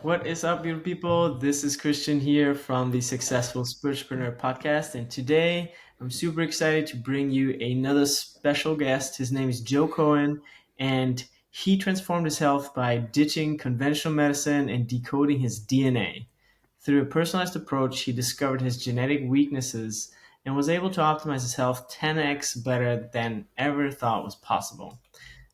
What is up, beautiful people? This is Christian here from the Successful Spiritualpreneur podcast. And today I'm super excited to bring you another special guest. His name is Joe Cohen, and he transformed his health by ditching conventional medicine and decoding his DNA. Through a personalized approach, he discovered his genetic weaknesses and was able to optimize his health 10x better than ever thought was possible.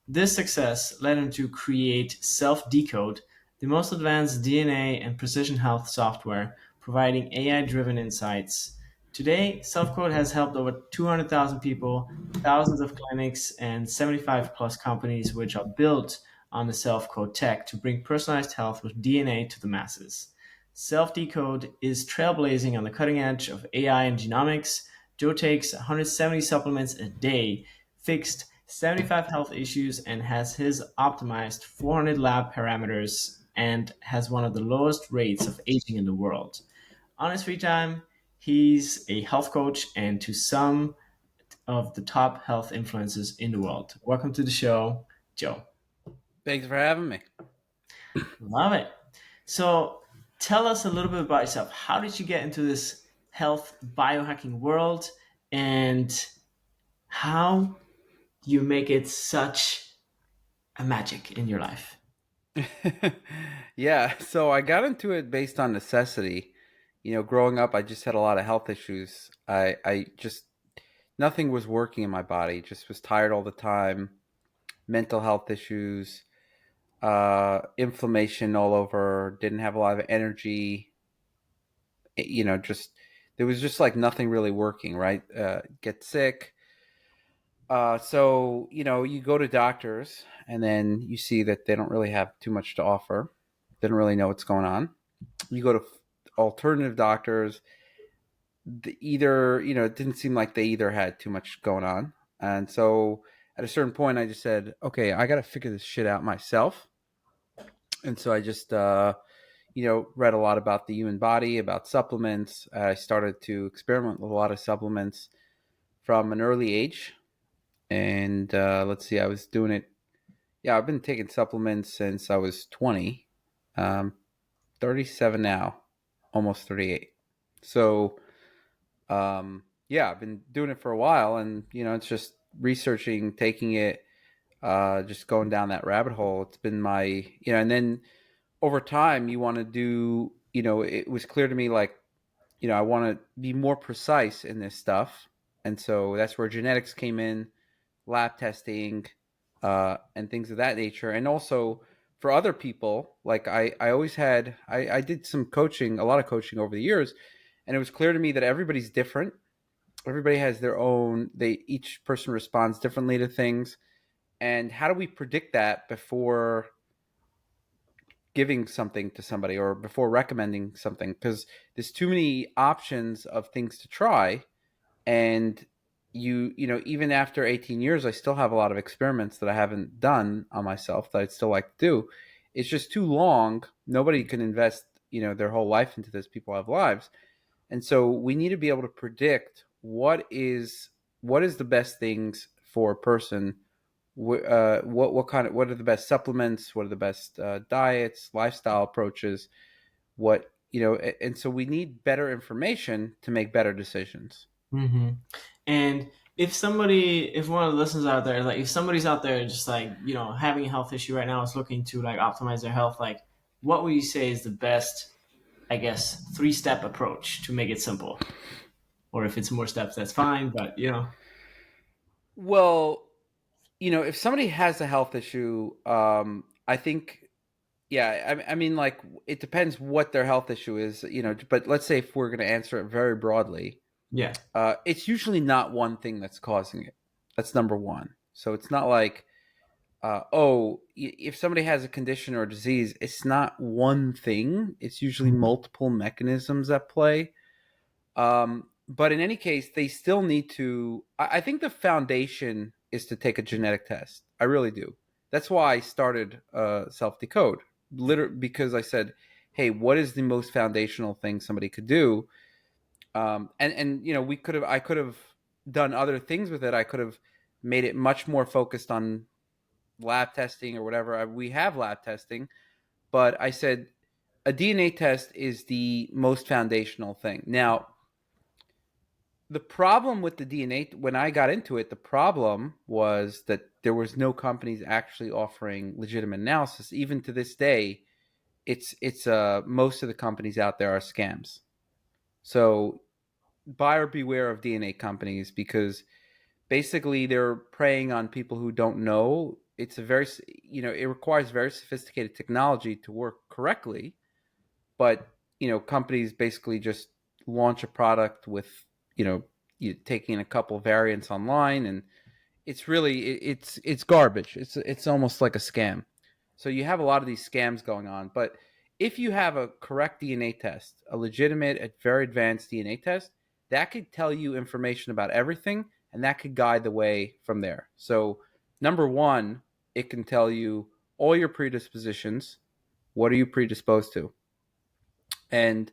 This success led him to create SelfDecode, the most advanced DNA and precision health software, providing AI-driven insights. Today, SelfCode has helped over 200,000 people, thousands of clinics, and 75 plus companies which are built on the SelfCode tech to bring personalized health with DNA to the masses. SelfDecode is trailblazing on the cutting edge of AI and genomics. Joe takes 170 supplements a day, fixed 75 health issues, and has his optimized 400 lab parameters and has one of the lowest rates of aging in the world. On his free time, he's a health coach and to some of the top health influencers in the world. Welcome to the show, Joe. Thanks for having me. Love it. So tell us a little bit about yourself. How did you get into this health biohacking world, and how you make it such a magic in your life? Yeah, so I got into it based on necessity. Growing up, I just had a lot of health issues. I just nothing was working in my body. Just was tired all the time. Mental health issues, inflammation all over. Didn't have a lot of energy. Just there was just like nothing really working. Right? Get sick. So you go to doctors, and then you see that they don't really have too much to offer. They don't really know what's going on. You go to alternative doctors. Either it didn't seem like they either had too much going on, and so at a certain point, I just said, "Okay, I got to figure this shit out myself." And so I just read a lot about the human body, about supplements. I started to experiment with a lot of supplements from an early age, and let's see, I was doing it. Yeah, I've been taking supplements since I was 20. Um, 37 now, almost 38. So, yeah, I've been doing it for a while, and it's just researching, taking it, just going down that rabbit hole. It's been my, and then over time, you want to do, it was clear to me like, I want to be more precise in this stuff, and so that's where genetics came in, lab testing, and things of that nature. And also for other people, like I always had, I did some coaching, a lot of coaching over the years, and it was clear to me that everybody's different. Everybody has their own, each person responds differently to things. And how do we predict that before giving something to somebody or before recommending something? Because there's too many options of things to try, and even after 18 years, I still have a lot of experiments that I haven't done on myself that I'd still like to do. It's just too long. Nobody can invest their whole life into this. People have lives, and so we need to be able to predict what is the best things for a person. What are the best supplements, what are the best diets, lifestyle approaches, and so we need better information to make better decisions. Hmm. And if one of the listeners out there, like if somebody's out there just like, having a health issue right now is looking to like optimize their health, like what would you say is the best, I guess, three-step approach to make it simple? Or if it's more steps, that's fine, but Well, if somebody has a health issue, I think, yeah, I mean, like, it depends what their health issue is, but let's say if we're going to answer it very broadly, yeah. it's usually not one thing that's causing it. That's number one. So it's not like, if somebody has a condition or a disease, it's not one thing. It's usually Mhm. multiple mechanisms at play. But in any case, they still need to. I think the foundation is to take a genetic test. I really do. That's why I started Self Decode, literally because I said, "Hey, what is the most foundational thing somebody could do?" And we could have. I could have done other things with it. I could have made it much more focused on lab testing or whatever. We have lab testing, but I said a DNA test is the most foundational thing. Now, the problem with the DNA, when I got into it, the problem was that there was no companies actually offering legitimate analysis. Even to this day, it's most of the companies out there are scams. So buyer beware of DNA companies, because basically they're preying on people who don't know. It's a very, it requires very sophisticated technology to work correctly, but companies basically just launch a product with, you taking a couple variants online, and it's really it's garbage. It's almost like a scam. So you have a lot of these scams going on, but if you have a correct DNA test, a legitimate, a very advanced DNA test, that could tell you information about everything, and that could guide the way from there. So number one, it can tell you all your predispositions. What are you predisposed to? And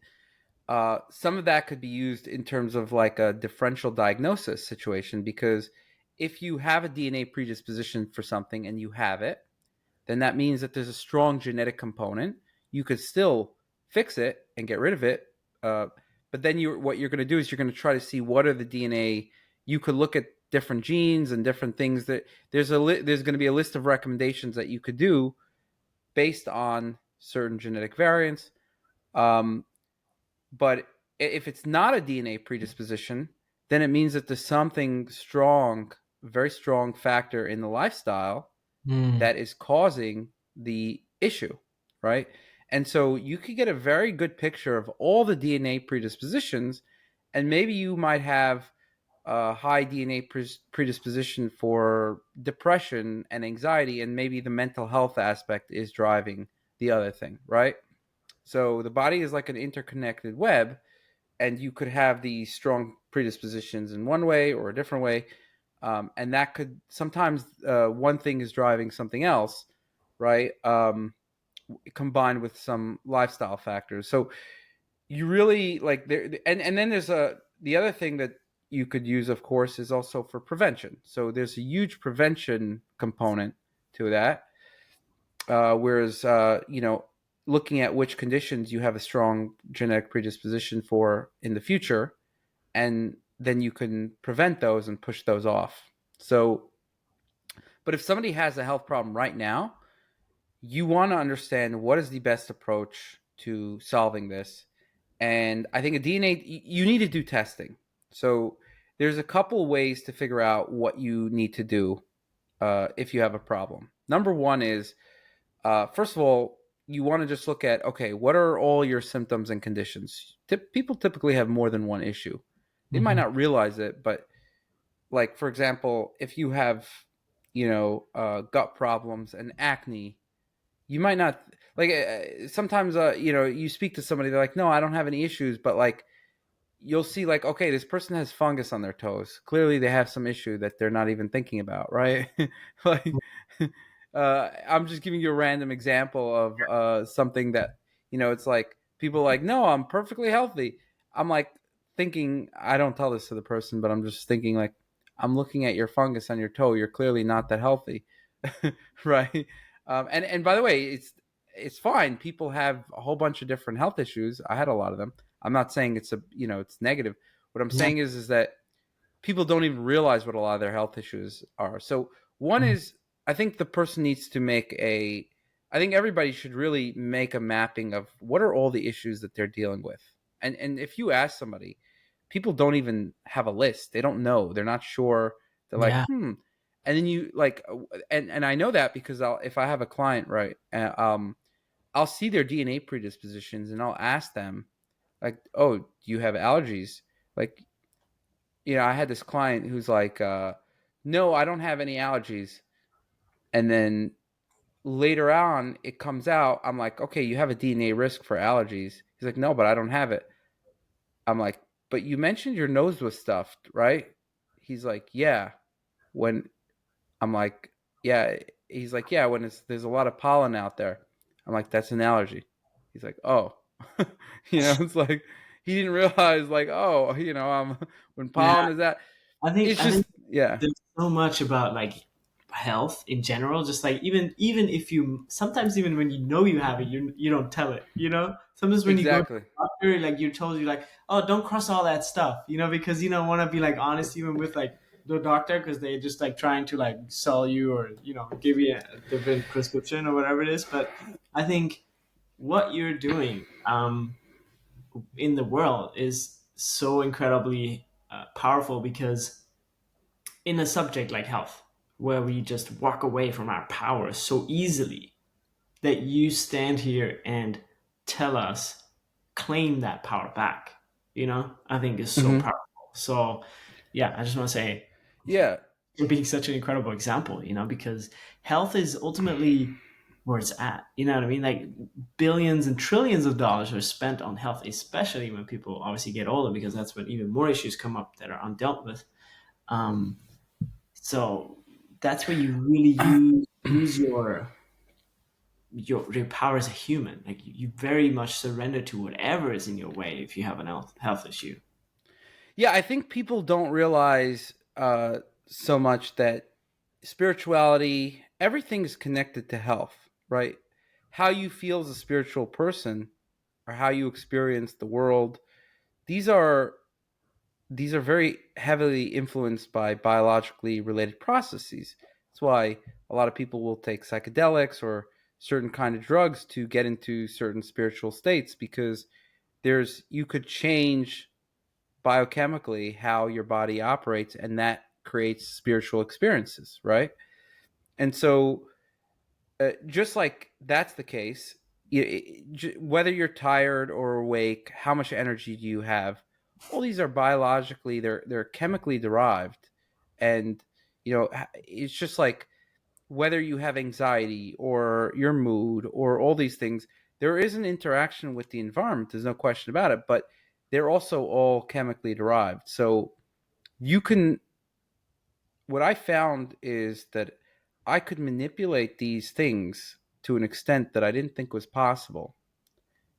some of that could be used in terms of like a differential diagnosis situation, because if you have a DNA predisposition for something and you have it, then that means that there's a strong genetic component. You could still fix it and get rid of it, but then what you're going to do is you're going to try to see what are the DNA. You could look at different genes and different things that there's going to be a list of recommendations that you could do based on certain genetic variants. Um, but if it's not a DNA predisposition, then it means that there's something strong, very strong factor in the lifestyle Mm. that is causing the issue, right? And so you could get a very good picture of all the DNA predispositions, and maybe you might have a high DNA predisposition for depression and anxiety, and maybe the mental health aspect is driving the other thing, right? So the body is like an interconnected web, and you could have these strong predispositions in one way or a different way, and that could sometimes one thing is driving something else, right? Combined with some lifestyle factors. So you really like there, and then there's the other thing that you could use, of course, is also for prevention. So there's a huge prevention component to that. Whereas looking at which conditions you have a strong genetic predisposition for in the future, and then you can prevent those and push those off. So, but if somebody has a health problem right now, you want to understand what is the best approach to solving this. And I think a DNA, you need to do testing. So there's a couple ways to figure out what you need to do if you have a problem. Number one is, first of all, you want to just look at, okay, what are all your symptoms and conditions? People typically have more than one issue. They might Mhm. not realize it, but like, for example, if you have, gut problems and acne, you might not like. Sometimes, you speak to somebody, they're like, "No, I don't have any issues," but like, you'll see, like, okay, this person has fungus on their toes. Clearly, they have some issue that they're not even thinking about, right? Like, I'm just giving you a random example of something that it's like people are like, no, I'm perfectly healthy. I'm like thinking, I don't tell this to the person, but I'm just thinking like, I'm looking at your fungus on your toe. You're clearly not that healthy, right? And by the way, it's fine. People have a whole bunch of different health issues. I had a lot of them. I'm not saying it's negative. What I'm Yeah. saying is that people don't even realize what a lot of their health issues are. So one Mm. is, I think the person needs to I think everybody should really make a mapping of what are all the issues that they're dealing with. And if you ask somebody, people don't even have a list. They don't know. They're not sure. They're like, Yeah. and then you like, and I know that because if I have a client, right, I'll see their DNA predispositions and I'll ask them, like, oh, do you have allergies? Like, I had this client who's like, no, I don't have any allergies. And then later on, it comes out, I'm like, okay, you have a DNA risk for allergies. He's like, no, but I don't have it. I'm like, but you mentioned your nose was stuffed, right? He's like, yeah. When I'm like, yeah. He's like, yeah, when there's a lot of pollen out there. I'm like, that's an allergy. He's like, oh. It's like he didn't realize, like, oh, when Yeah. pollen is that, I think it's just, yeah. there's so much about like health in general. Just like even if you sometimes even when you know you have it, you don't tell it. Sometimes when you go to Exactly. the doctor, like you're told you like, oh, don't cross all that stuff, because you don't want to be like honest even with like the doctor because they just like trying to like sell you or give you a different prescription or whatever it is. But I think what you're doing in the world is so incredibly powerful because in a subject like health, where we just walk away from our power so easily, that you stand here and tell us, claim that power back, I think is so Hmm. powerful. So, yeah, I just want to say Yeah. you're being such an incredible example, because health is ultimately where it's at. You know what I mean? Like billions and trillions of dollars are spent on health, especially when people obviously get older, because that's when even more issues come up that are undealt with. Um, so that's where you really use your power as a human. Like you very much surrender to whatever is in your way if you have an health issue. Yeah, I think people don't realize so much that spirituality, everything's connected to health, right? How you feel as a spiritual person or how you experience the world, these are these are very heavily influenced by biologically related processes. That's why a lot of people will take psychedelics or certain kind of drugs to get into certain spiritual states because there's you could change biochemically how your body operates and that creates spiritual experiences, right? And so just like that's the case, whether you're tired or awake, how much energy do you have? All these are biologically, they're chemically derived, and it's just like whether you have anxiety or your mood or all these things. There is an interaction with the environment. There's no question about it, but they're also all chemically derived. So you can what I found is that I could manipulate these things to an extent that I didn't think was possible.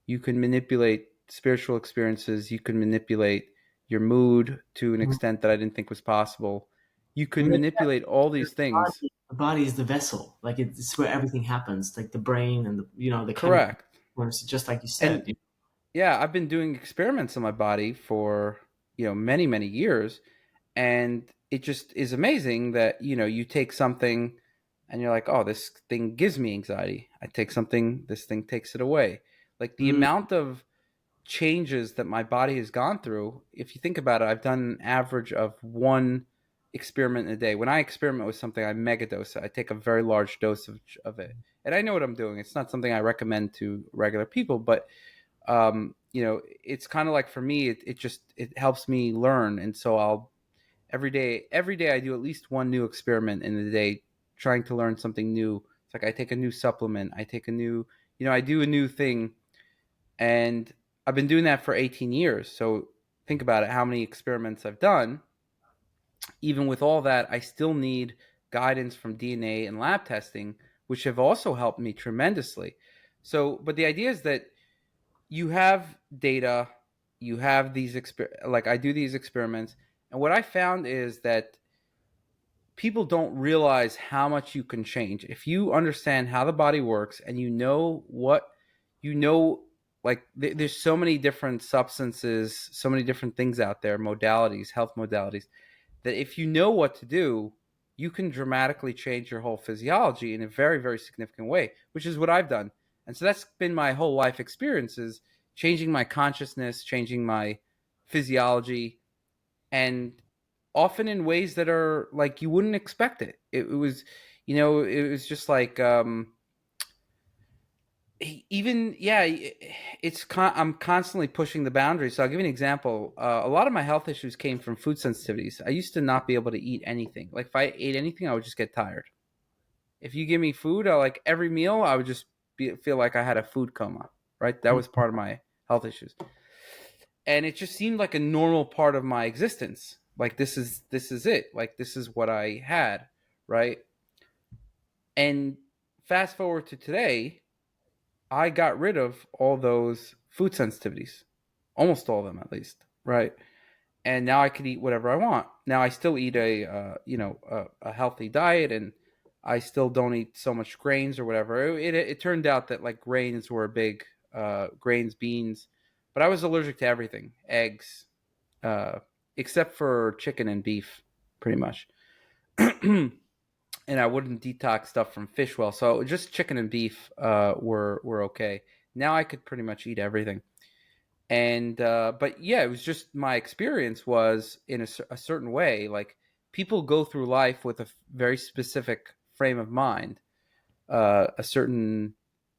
You can manipulate spiritual experiences, you can manipulate your mood to an Mhm. extent that I didn't think was possible. You And could manipulate all these things. the body is the vessel. Like it's where everything happens. Like the brain and the chemical, Correct. just like you And said. yeah, I've been doing experiments on my body for, many, many years. And it just is amazing that, you take something and you're like, oh, this thing gives me anxiety. I take something, this thing takes it away. Like the Mm, amount of changes that my body has gone through, if you think about it, I've done an average of one experiment a day. When I experiment with something, I mega dose it. I take a very large dose of it. And I know what I'm doing. It's not something I recommend to regular people, but it's kind of like for me, it just it helps me learn. And so I'll every day I do at least one new experiment in the day, trying to learn something new. It's like I take a new supplement, I take a new, I do a new thing, and I've been doing that for 18 years. So think about it, how many experiments I've done. Even with all that, I still need guidance from DNA and lab testing, which have also helped me tremendously. So, but the idea is that you have data, you have like I do these experiments, and what I found is that people don't realize how much you can change if you understand how the body works and you know like there's so many different substances, so many different things out there, modalities, health modalities, that if you know what to do, you can dramatically change your whole physiology in a very, very significant way, which is what I've done. And so that's been my whole life experiences, changing my consciousness, changing my physiology, and often in ways that are like you wouldn't expect it. It was, it was just like even yeah, I'm constantly pushing the boundaries. So I'll give you an example. A lot of my health issues came from food sensitivities. I used to not be able to eat anything. Like if I ate anything, I would just get tired. If you give me food, like every meal, I would just feel like I had a food coma. Right, that was part of my health issues, and it just seemed like a normal part of my existence. Like this is it. Like this is what I had, right? And fast forward to today, I got rid of all those food sensitivities, almost all of them at least, right? And now I can eat whatever I want. Now I still eat a healthy diet, and I still don't eat so much grains or whatever. It turned out that like grains were a big grains, beans, but I was allergic to everything, eggs, uh, except for chicken and beef, pretty much. And I wouldn't detox stuff from fish well, so just chicken and beef were okay. Now I could pretty much eat everything, and but yeah, it was just my experience was in a certain way. Like people go through life with a very specific frame of mind, a certain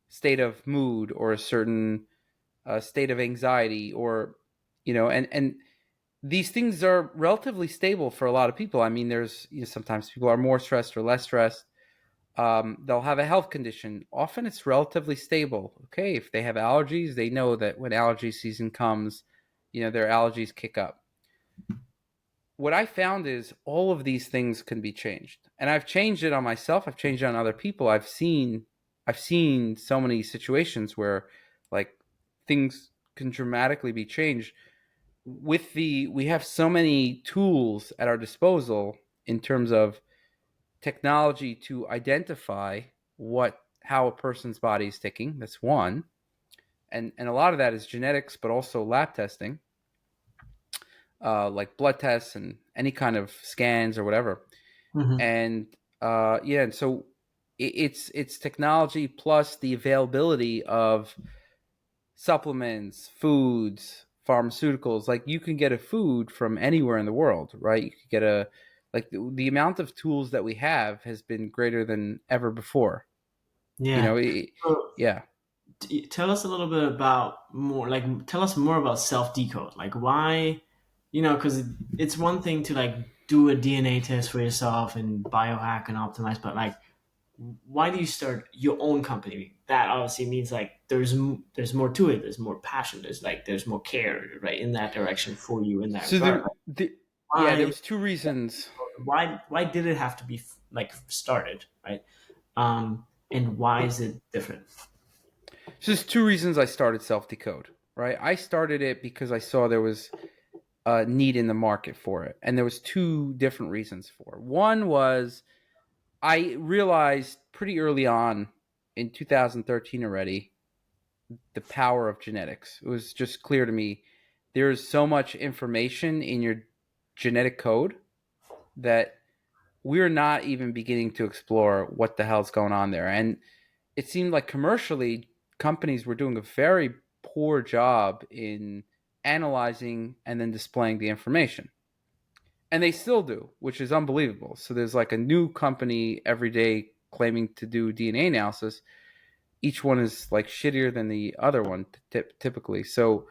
state of mood, or a certain state of anxiety, or and these things are relatively stable for a lot of people. I mean, there's sometimes people are more stressed or less stressed. They'll have a health condition. Often it's relatively stable. Okay, if they have allergies, they know that when allergy season comes, their allergies kick up. What I found is all of these things can be changed, and I've changed it on myself. I've changed it on other people. I've seen so many situations where like things can dramatically be changed we have so many tools at our disposal in terms of technology to identify how a person's body is ticking. That's one. And a lot of that is genetics, but also lab testing, like blood tests and any kind of scans or whatever. Hmm. And yeah, and so it's technology plus the availability of supplements, foods, pharmaceuticals. Like you can get a food from anywhere in the world, right? You could get the amount of tools that we have has been greater than ever before. You Yeah. know, So, yeah. tell us a little bit about more, like, tell us more about self decode. Like, why, because it's one thing to like do a DNA test for yourself and biohack and optimize, but like, why do you start your own company? That obviously means like there's more to it. There's more passion. There's more care, right, in that direction for you in that So regard. Like, yeah, there why was two reasons. why did it have to be like started, right? And why is it different? So there's two reasons I started SelfDecode. Right, I started it because I saw there was a need in the market for it, and there was two different reasons for it. One was I realized pretty early on in 2013 already the power of genetics. It was just clear to me there's so much information in your genetic code that we're not even beginning to explore what the hell's going on there. And it seemed like commercially, companies were doing a very poor job in analyzing and then displaying the information. And they still do, which is unbelievable. So there's like a new company every day claiming to do DNA analysis. Each one is like shittier than the other one typically. So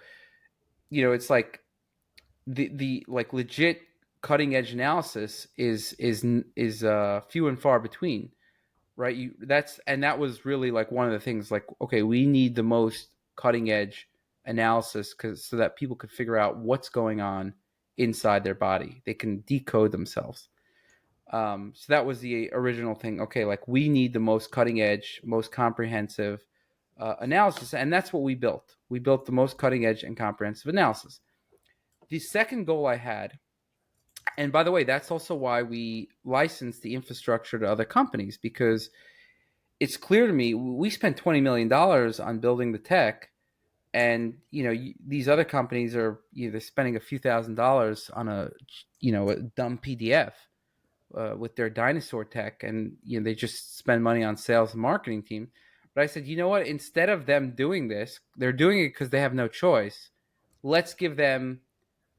it's like the like legit cutting edge analysis is few and far between, right? That was really like one of the things. Like, okay, we need the most cutting edge analysis so that people could figure out what's going on inside their body. They can decode themselves. So that was the original thing. Okay, like we need the most cutting edge, most comprehensive analysis, and that's what we built. We built the most cutting edge and comprehensive analysis. The second goal I had, and by the way, that's also why we licensed the infrastructure to other companies, because it's clear to me we spent $20 million on building the tech, and these other companies are they're spending a few $1,000s on a dumb PDF with their dinosaur tech, and they just spend money on sales and marketing team. But I said, you know what? Instead of them doing this, they're doing it because they have no choice. Let's give them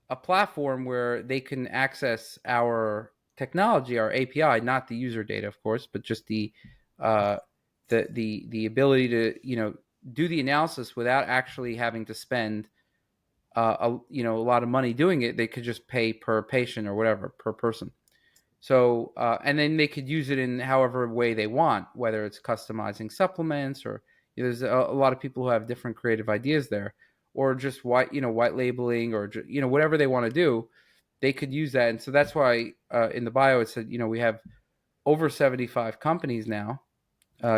a platform where they can access our technology, our API, not the user data, of course, but just uh, the ability to do the analysis without actually having to spend a lot of money doing it. They could just pay per patient or whatever per person. So and then they could use it in however way they want, whether it's customizing supplements or there's a lot of people who have different creative ideas there, or just white labeling or whatever they want to do, they could use that. And so that's why in the bio it said we have over 75 companies now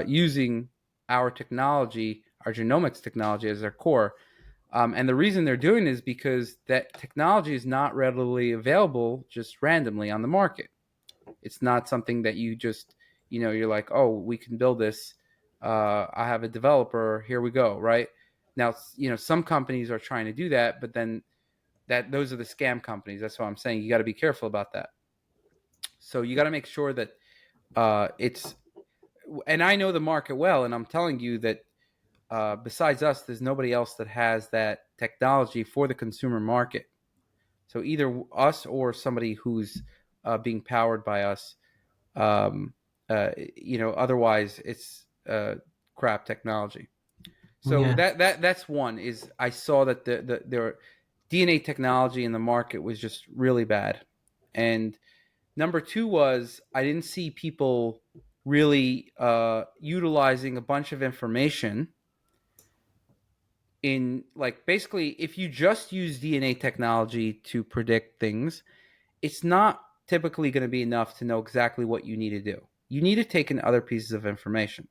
using our technology, our genomics technology as their core. And the reason they're doing it is because that technology is not readily available just randomly on the market. It's not something that you just you're like, oh, we can build this. I have a developer. Here we go. Right now, some companies are trying to do that, but then those are the scam companies. That's what I'm saying. You got to be careful about that. So you got to make sure that it's. And I know the market well, and I'm telling you that besides us, there's nobody else that has that technology for the consumer market. So either us or somebody who's being powered by us. Otherwise it's crap technology. So Yeah. that's one. Is I saw that the DNA technology in the market was just really bad, and number two was I didn't see people really utilizing a bunch of information in, like, basically if you just use DNA technology to predict things, it's not typically going to be enough to know exactly what you need to do. You need to take in other pieces of information.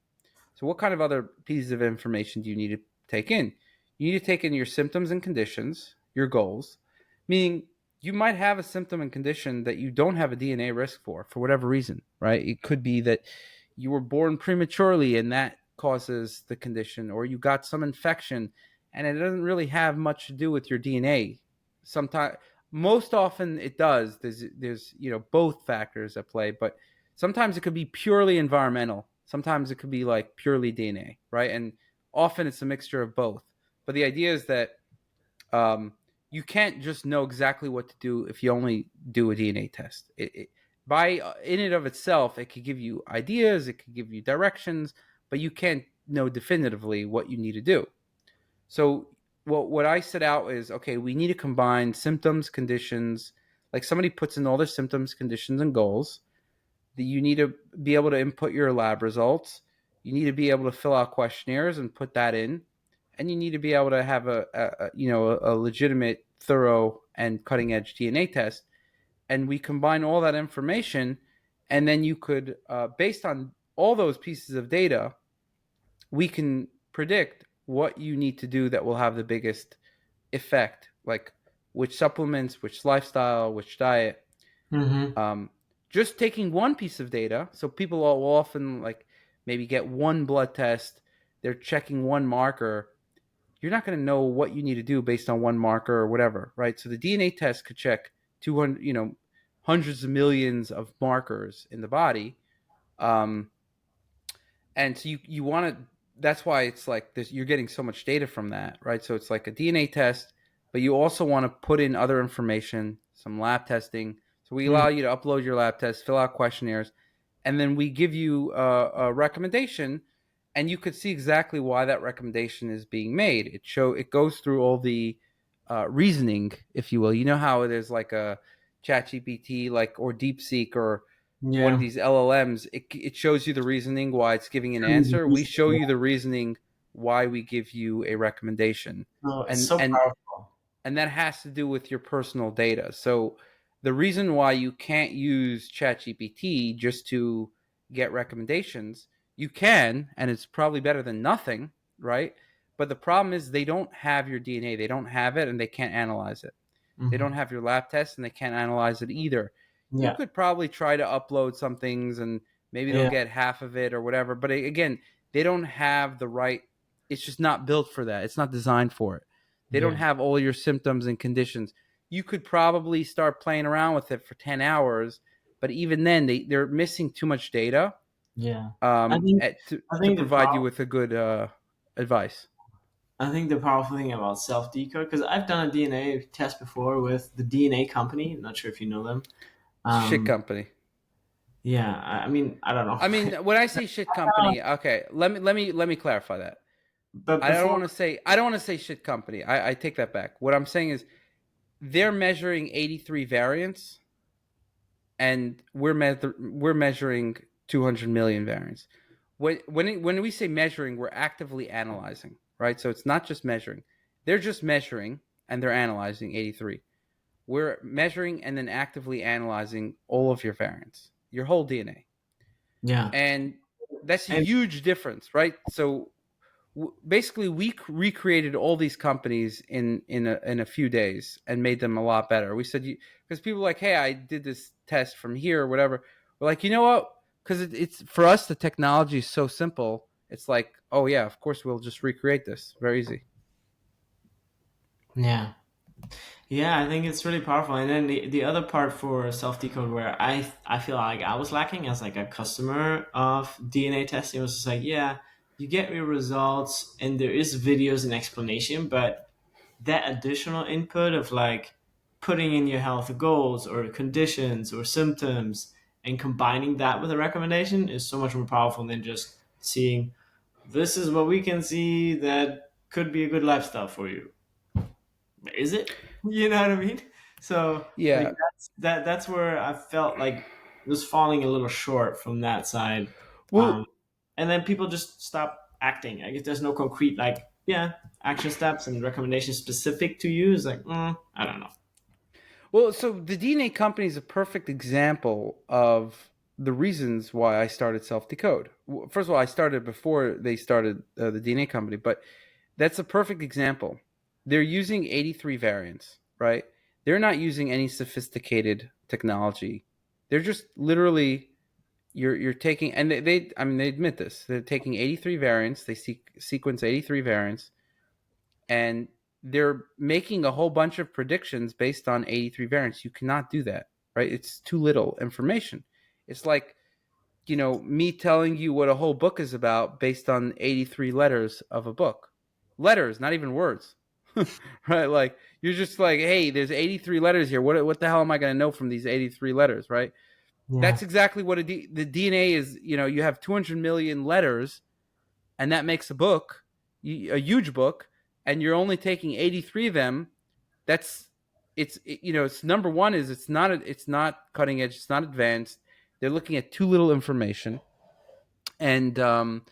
So what kind of other pieces of information do you need to take in? You need to take in your symptoms and conditions, your goals, meaning you might have a symptom and condition that you don't have a DNA risk for whatever reason, right? It could be that you were born prematurely and that causes the condition, or you got some infection and it doesn't really have much to do with your DNA. Sometimes, most often it does. There's both factors at play, but sometimes it could be purely environmental. Sometimes it could be like purely DNA, right? And often it's a mixture of both. But the idea is that you can't just know exactly what to do if you only do a DNA test. By in and of itself, it could give you ideas, it could give you directions, but you can't know definitively what you need to do. So what I set out is, okay, we need to combine symptoms, conditions, like somebody puts in all their symptoms, conditions, and goals. That you need to be able to input your lab results. You need to be able to fill out questionnaires and put that in, and you need to be able to have a legitimate, thorough, and cutting edge DNA test. And we combine all that information, and then you could, based on all those pieces of data, we can predict what you need to do that will have the biggest effect, like which supplements, which lifestyle, which diet. Mm-hmm. Um, just taking one piece of data, so people will often like maybe get one blood test, they're checking one marker. You're not going to know what you need to do based on one marker or whatever, right? So the DNA test could check 200, hundreds of millions of markers in the body. Um, and so you want to, that's why it's like this, you're getting so much data from that, right? So it's like a DNA test, but you also want to put in other information, some lab testing. So we allow you to upload your lab tests, fill out questionnaires, and then we give you a recommendation, and you could see exactly why that recommendation is being made. It goes through all the reasoning, if you will. You know how there's like a ChatGPT, like, or DeepSeek, or one of Yeah. these LLMs. It shows you the reasoning why it's giving an answer. We show you the reasoning why we give you a recommendation, Oh, it's and so and powerful. and that has to do with your personal data. So the reason why you can't use ChatGPT just to get recommendations, you can, and it's probably better than nothing, right? But the problem is they don't have your DNA. They don't have it, and they can't analyze it. They don't Mm-hmm. have your lab test, and they can't analyze it either. You Yeah. could probably try to upload some things, and maybe they'll Yeah. get half of it or whatever. But again, they don't have the right. It's just not built for that. It's not designed for it. They don't Yeah. have all your symptoms and conditions. You could probably start playing around with it for 10 hours, but even then, they're missing too much data Yeah. I think I to think the provide you power with a good advice. I think the powerful thing about self decode, because I've done a DNA test before with the DNA company. I'm not sure if you know them. Shit Um, company. yeah, I mean, I don't know. I mean, when I say shit company, okay, let me clarify that. But before, I don't want to say shit company. I take that back. What I'm saying is they're measuring 83 variants, and we're measuring 200 million variants. When we say measuring, we're actively analyzing, right? So it's not just measuring. They're just measuring and they're analyzing 83. We're measuring and then actively analyzing all of your variants, your whole DNA. yeah, And that's a and huge difference, right? So basically we recreated all these companies in a few days and made them a lot better. We said, because people are like, hey, I did this test from here or whatever. We're like, you know what, because it's for us the technology is so simple. It's like, oh yeah, of course we'll just recreate this. Very easy. Yeah. Yeah, I think it's really powerful. And then the other part for self decode where I feel like I was lacking as like a customer of DNA testing was just like, yeah, you get your results and there is videos and explanation, but that additional input of like putting in your health goals or conditions or symptoms and combining that with a recommendation is so much more powerful than just seeing this is what we can see that could be a good lifestyle for you. Is it? You know what I mean? So like Yeah. that's where I felt like it was falling a little short from that side. Well, Um, and then people just stop acting. Like if there's no concrete like yeah action steps and recommendations specific to you, it's like I don't know. Well, so the DNA company is a perfect example of the reasons why I started SelfDecode. First of all, I started before they started the DNA company, but that's a perfect example. They're using 83 variants, right? They're not using any sophisticated technology. They're just literally you're taking and they I mean they admit this. They're taking 83 variants. They sequence 83 variants and they're making a whole bunch of predictions based on 83 variants. You cannot do that, right? It's too little information. It's like, me telling you what a whole book is about based on 83 letters of a book. Letters, not even words. Right? Like you're just like, hey, there's 83 letters here. What the hell am I going to know from these 83 letters, right? Yeah, That's exactly what the DNA is. You have 200 million letters and that makes a book, a huge book, and you're only taking 83 of them. That's it's number one is it's not cutting edge, it's not advanced. They're looking at too little information, and so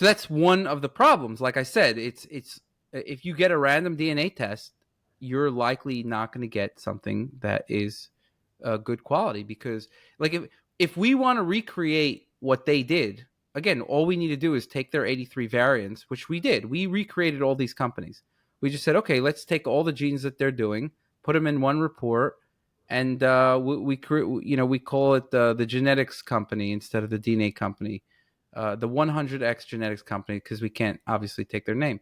that's one of the problems. Like I said, it's if you get a random DNA test, you're likely not going to get something that is good quality because like if we want to recreate what they did, again, all we need to do is take their 83 variants, which we did. We recreated all these companies. We just said, okay, let's take all the genes that they're doing, put them in one report, and we call it the genetics company instead of the DNA company, the 100x genetics company, because we can't obviously take their name.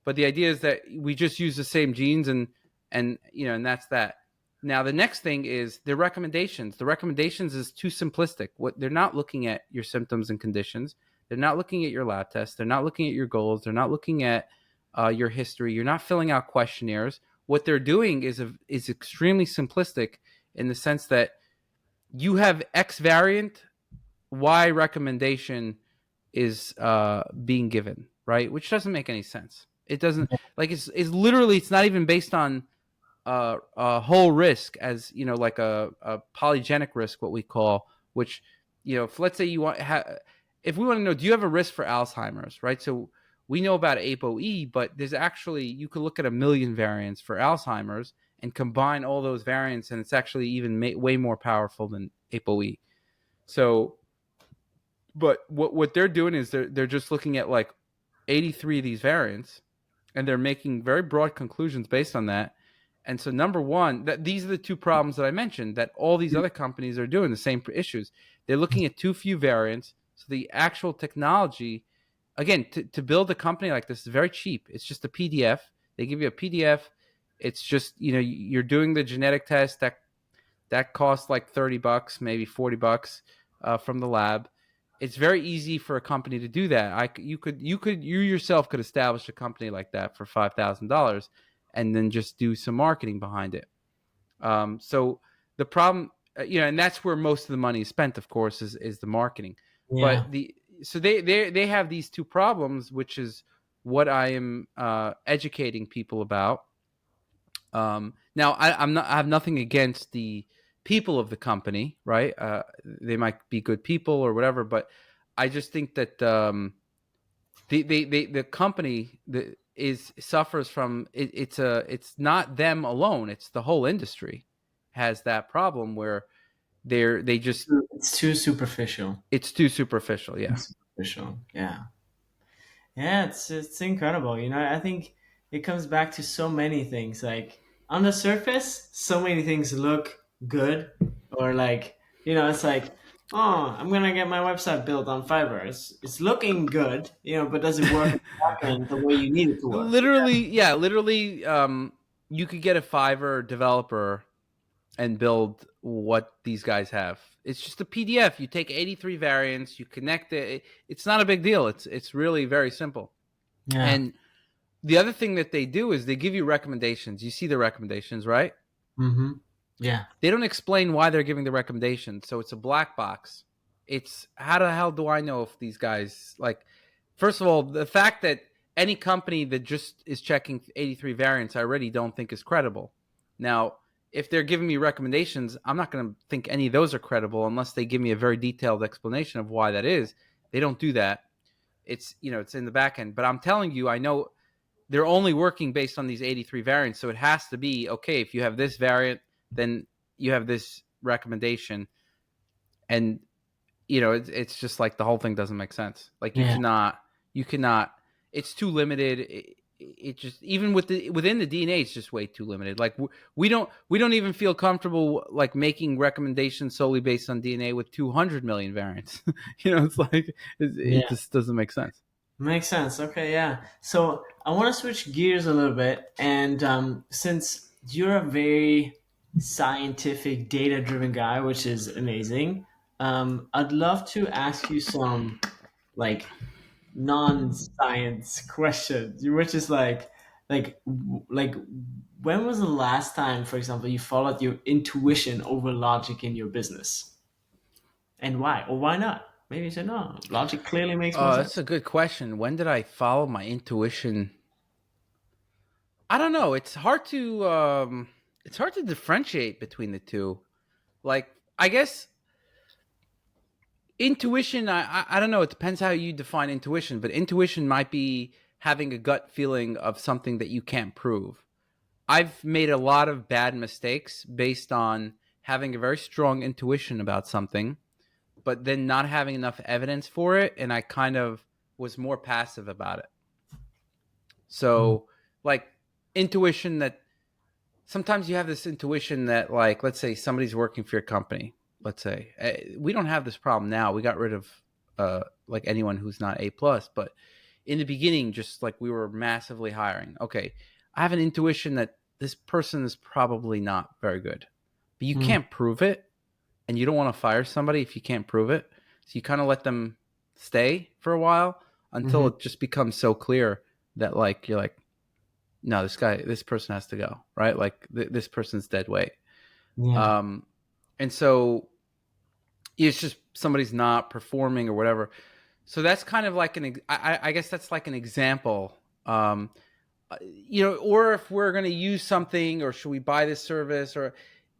But the idea is that we just use the same genes and that's that. Now the next thing is the recommendations. The recommendations is too simplistic. What they're not looking at your symptoms and conditions. They're not looking at your lab tests. They're not looking at your goals. They're not looking at your history. You're not filling out questionnaires. What they're doing is extremely simplistic in the sense that you have X variant, Y recommendation is being given, right? Which doesn't make any sense. It doesn't like it's literally it's not even based on a whole risk as like a polygenic risk, what we call, which if let's say you if we want to know, do you have a risk for Alzheimer's, right? So we know about ApoE, but there's actually you could look at a million variants for Alzheimer's and combine all those variants, and it's actually even way more powerful than ApoE. So, but what they're doing is they're just looking at like 83 of these variants, and they're making very broad conclusions based on that. And so, number one, that these are the two problems that I mentioned that all these other companies are doing the same issues. They're looking at too few variants. So the actual technology, again, to build a company like this is very cheap. It's just a PDF. They give you a PDF. It's just you're doing the genetic test that costs like $30, maybe $40 from the lab. It's very easy for a company to do that. You yourself could establish a company like that for $5,000, and then just do some marketing behind it. So the problem, and that's where most of the money is spent, of course, is the marketing. yeah, But they have these two problems, which is what I am educating people about. Now, I have nothing against the people of the company, right? They might be good people or whatever, but I just think that the company is suffers from it's not them alone. It's the whole industry has that problem where they just it's too superficial. it's too superficial. Yeah. It's superficial. Yeah. Yeah, it's incredible. I think it comes back to so many things. Like on the surface, so many things look good, or like it's like Oh, I'm gonna get my website built on Fiverr. It's looking good, but does it work in the back end the way you need it to work? Literally, yeah, literally, you could get a Fiverr developer and build what these guys have. It's just a PDF. You take 83 variants, you connect it. It's not a big deal. It's really very simple. Yeah. And the other thing that they do is they give you recommendations. You see the recommendations, right? Mm-hmm. Yeah. They don't explain why they're giving the recommendations, so it's a black box. It's how the hell do I know if these guys like? First of all, the fact that any company that just is checking 83 variants, I already don't think is credible. Now, if they're giving me recommendations, I'm not going to think any of those are credible unless they give me a very detailed explanation of why that is. They don't do that. It's in the back end. But I'm telling you, I know they're only working based on these 83 variants. So it has to be okay. If you have this variant, then you have this recommendation. And, it's just like the whole thing doesn't make sense. Like Yeah. you cannot, it's too limited. It just, even within the DNA, it's just way too limited. Like we don't even feel comfortable like making recommendations solely based on DNA with 200 million variants. It's like, it Yeah. just doesn't make sense. Makes sense. Okay, yeah. So I want to switch gears a little bit, and since you're a very scientific, data-driven guy, which is amazing, I'd love to ask you some like non-science questions, which is like when was the last time, for example, you followed your intuition over logic in your business, and why, or why not? Maybe you say no, logic clearly makes more That's sense. a good question. When did I follow my intuition? I don't know. It's hard to differentiate between the two. Like, I guess intuition. I don't know. It depends how you define intuition, but intuition might be having a gut feeling of something that you can't prove. I've made a lot of bad mistakes based on having a very strong intuition about something, but then not having enough evidence for it, and I kind of was more passive about it. So, like, intuition that sometimes you have this intuition that, like, let's say somebody's working for your company. Let's say we don't have this problem now. We got rid of like anyone who's not A plus, but in the beginning, just like we were massively hiring. Okay, I have an intuition that this person is probably not very good, but you Mm, can't prove it, and you don't want to fire somebody if you can't prove it. So you kind of let them stay for a while until mhm. it just becomes so clear that like you're like, no, this person has to go, right? Like this person's dead weight. Yeah. Um, and so it's just somebody's not performing or whatever. So that's kind of like I guess that's like an example. Or if we're going to use something, or should we buy this service, or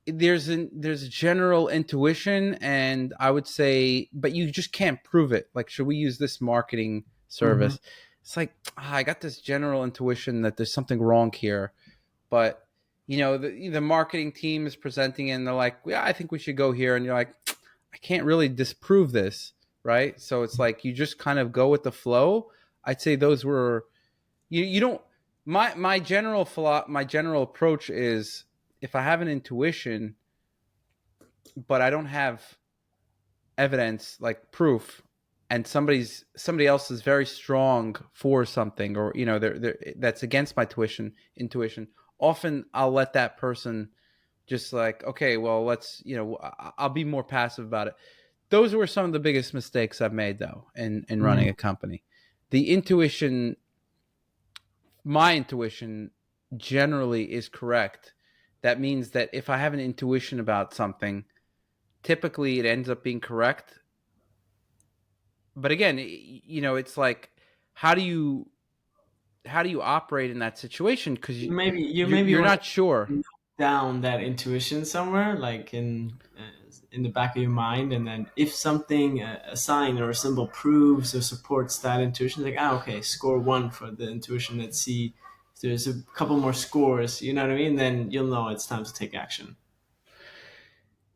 there's a general intuition, and I would say, but you just can't prove it. Like, should we use this marketing Mhm. service? It's like, I got this general intuition that there's something wrong here, but the marketing team is presenting it and they're like, yeah, I think we should go here, and you're like, I can't really disprove this, right? So it's like you just kind of go with the flow. I'd say those were, you don't, my general approach is, if I have an intuition but I don't have evidence, like proof, and somebody else is very strong for something, or that's against my intuition, often I'll let that person just like, okay, well, let's, I'll be more passive about it. Those were some of the biggest mistakes I've made, though, in running Mm. a company. The intuition My intuition generally is correct. That means that if I have an intuition about something, typically it ends up being correct. But again, it's like, how do you operate in that situation, because You maybe you're want not sure. to note down that intuition somewhere, like in the back of your mind, and then if something, a sign or a symbol proves or supports that intuition, like okay, score one for the intuition. Let's see if there's a couple more scores. You know what I mean? Then you'll know it's time to take action.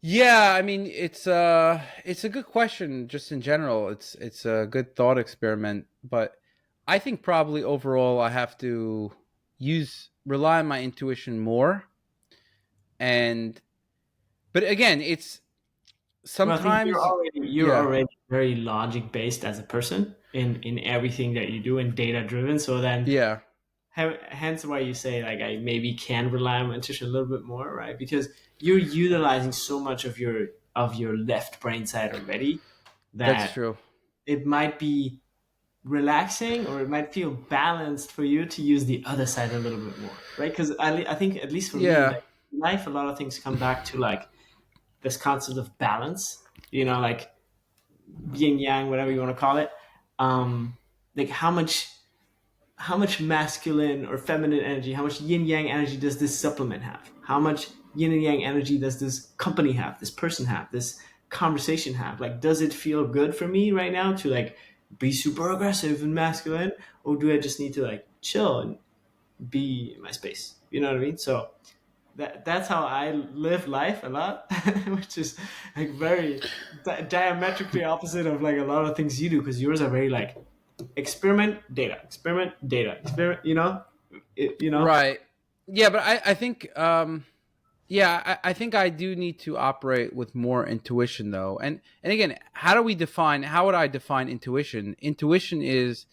Yeah, I mean, it's a good question just in general. It's a good thought experiment, but I think probably overall I have to use rely on my intuition more. And but again, it's Well, I think sometimes, you're yeah, already very logic based as a person in everything that you do and data driven. So then, yeah, hence why you say like I maybe can rely on my intuition a little bit more, right? Because you're utilizing so much of your left brain side already that's that true. it might be relaxing or it might feel balanced for you to use the other side a little bit more, right? Because I think at least for me, Yeah, like in life, a lot of things come back to like this concept of balance. You know, like yin yang, whatever you want to call it. Um, like how much masculine or feminine energy, how much yin yang energy does this supplement have? How much yin and yang energy does this company have? This person have? This conversation have? Like, does it feel good for me right now to like be super aggressive and masculine, or do I just need to like chill and be in my space? You know what I mean? So that's how I live life a lot, which is like very diametrically opposite of like a lot of things you do because yours are very like experiment data, experiment. You know. right. Yeah, but I think yeah, I think I do need to operate with more intuition though. And again, how would I define intuition? Intuition is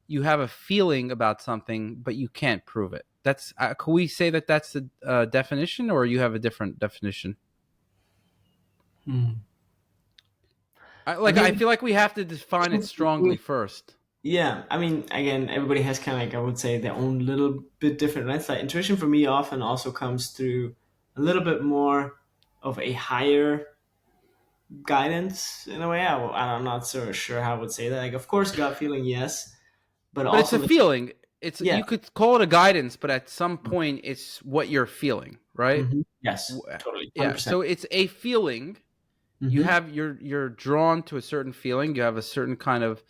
you have a feeling about something, but you can't prove it. That's can we say that that's the definition, or you have a different definition? Hmm. I I think feel like we have to define it strongly first. yeah. I mean, again, everybody has kind of like I would say their own little bit different lens. Like intuition for me often also comes through a little bit more of a higher guidance in a way. I'm not so sure how I would say that. Like, of course, gut feeling, yes, but But it's also a like, feeling. It's yeah, you could call it a guidance, but at some point, it's what you're feeling, right? yes, totally, hundred Yeah. percent. So it's a feeling. You Mm-hmm. have you're drawn to a certain feeling. You have a certain kind of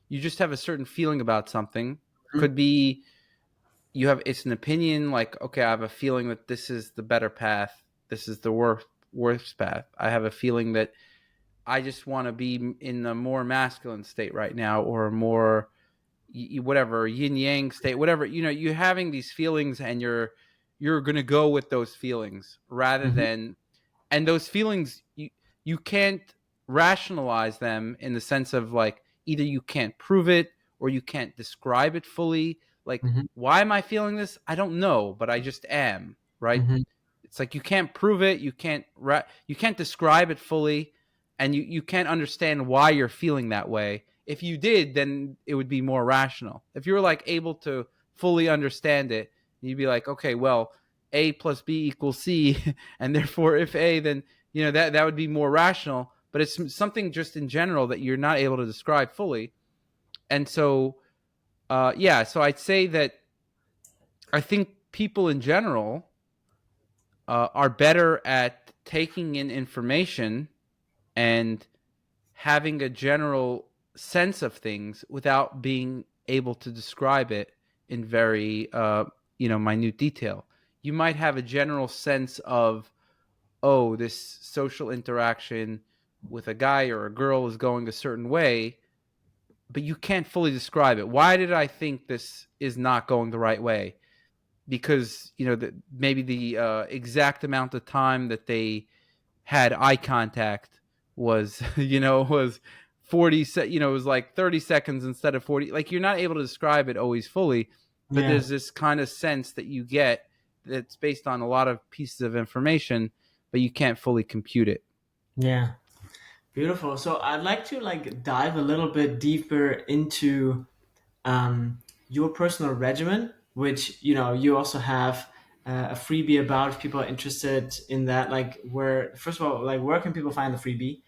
you just have a certain feeling about something. Could be you have it's an opinion like okay, I have a feeling that this is the better path. This is the worst path. I have a feeling that I just want to be in a more masculine state right now, or a more whatever yin yang state, whatever. You're having these feelings, and you're gonna go with those feelings rather Mm-hmm. than and those feelings you can't rationalize them in the sense of like either you can't prove it or you can't describe it fully. Like, Mm-hmm. why am I feeling this? I don't know, but I just am, right? Mm-hmm. It's like you can't prove it, you can't describe it fully, and you can't understand why you're feeling that way. If you did, then it would be more rational. If you were like able to fully understand it, you'd be like, okay, well, A plus B equals C, and therefore if A, then that would be more rational. But it's something just in general that you're not able to describe fully, and so yeah. So I'd say that I think people in general are better at taking in information and having a general sense of things without being able to describe it in very minute detail. You might have a general sense of, oh, this social interaction with a guy or a girl is going a certain way, but you can't fully describe it. Why did I think this is not going the right way? Because maybe the exact amount of time that they had eye contact was was it was like 30 seconds instead of 40. Like, you're not able to describe it always fully, but Yeah, there's this kind of sense that you get that's based on a lot of pieces of information, but you can't fully compute it. yeah, beautiful. So I'd like to like dive a little bit deeper into your personal regimen, which you also have a freebie about if people are interested in that. Like, where first of all, like where can people find the freebie?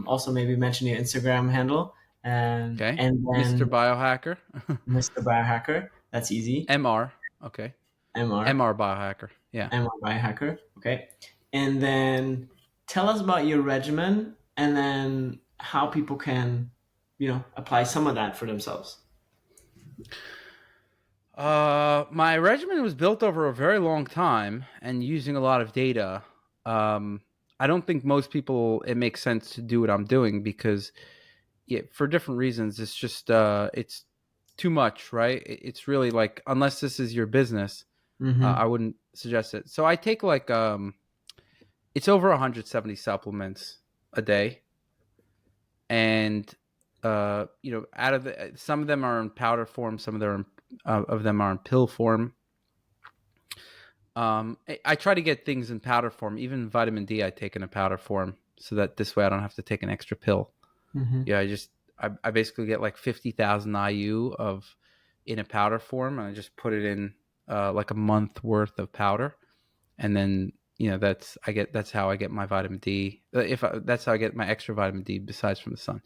Also, maybe mention your Instagram handle, Okay, and Mr. then Biohacker. Mr. Biohacker. That's easy. MR. Okay, Mr. MR Biohacker. Yeah. MR Biohacker. Okay, and then tell us about your regimen, and then how people can, apply some of that for themselves. My regimen was built over a very long time and using a lot of data. Um, I don't think most people it makes sense to do what I'm doing because, yeah, for different reasons. It's just it's too much, right? It's really like unless this is your business, I Mm-hmm. wouldn't suggest it. So I take like it's over 170 supplements. a day, and out of some of them are in powder form, some of them are in pill form. I try to get things in powder form. Even vitamin D, I take in a powder form, so that this way I don't have to take an extra pill. Mm-hmm. Yeah, I basically get like 50,000 IU of in a powder form, and I just put it in like a month worth of powder, and then that's how I get my vitamin D. That's how I get my extra vitamin D besides from the sun.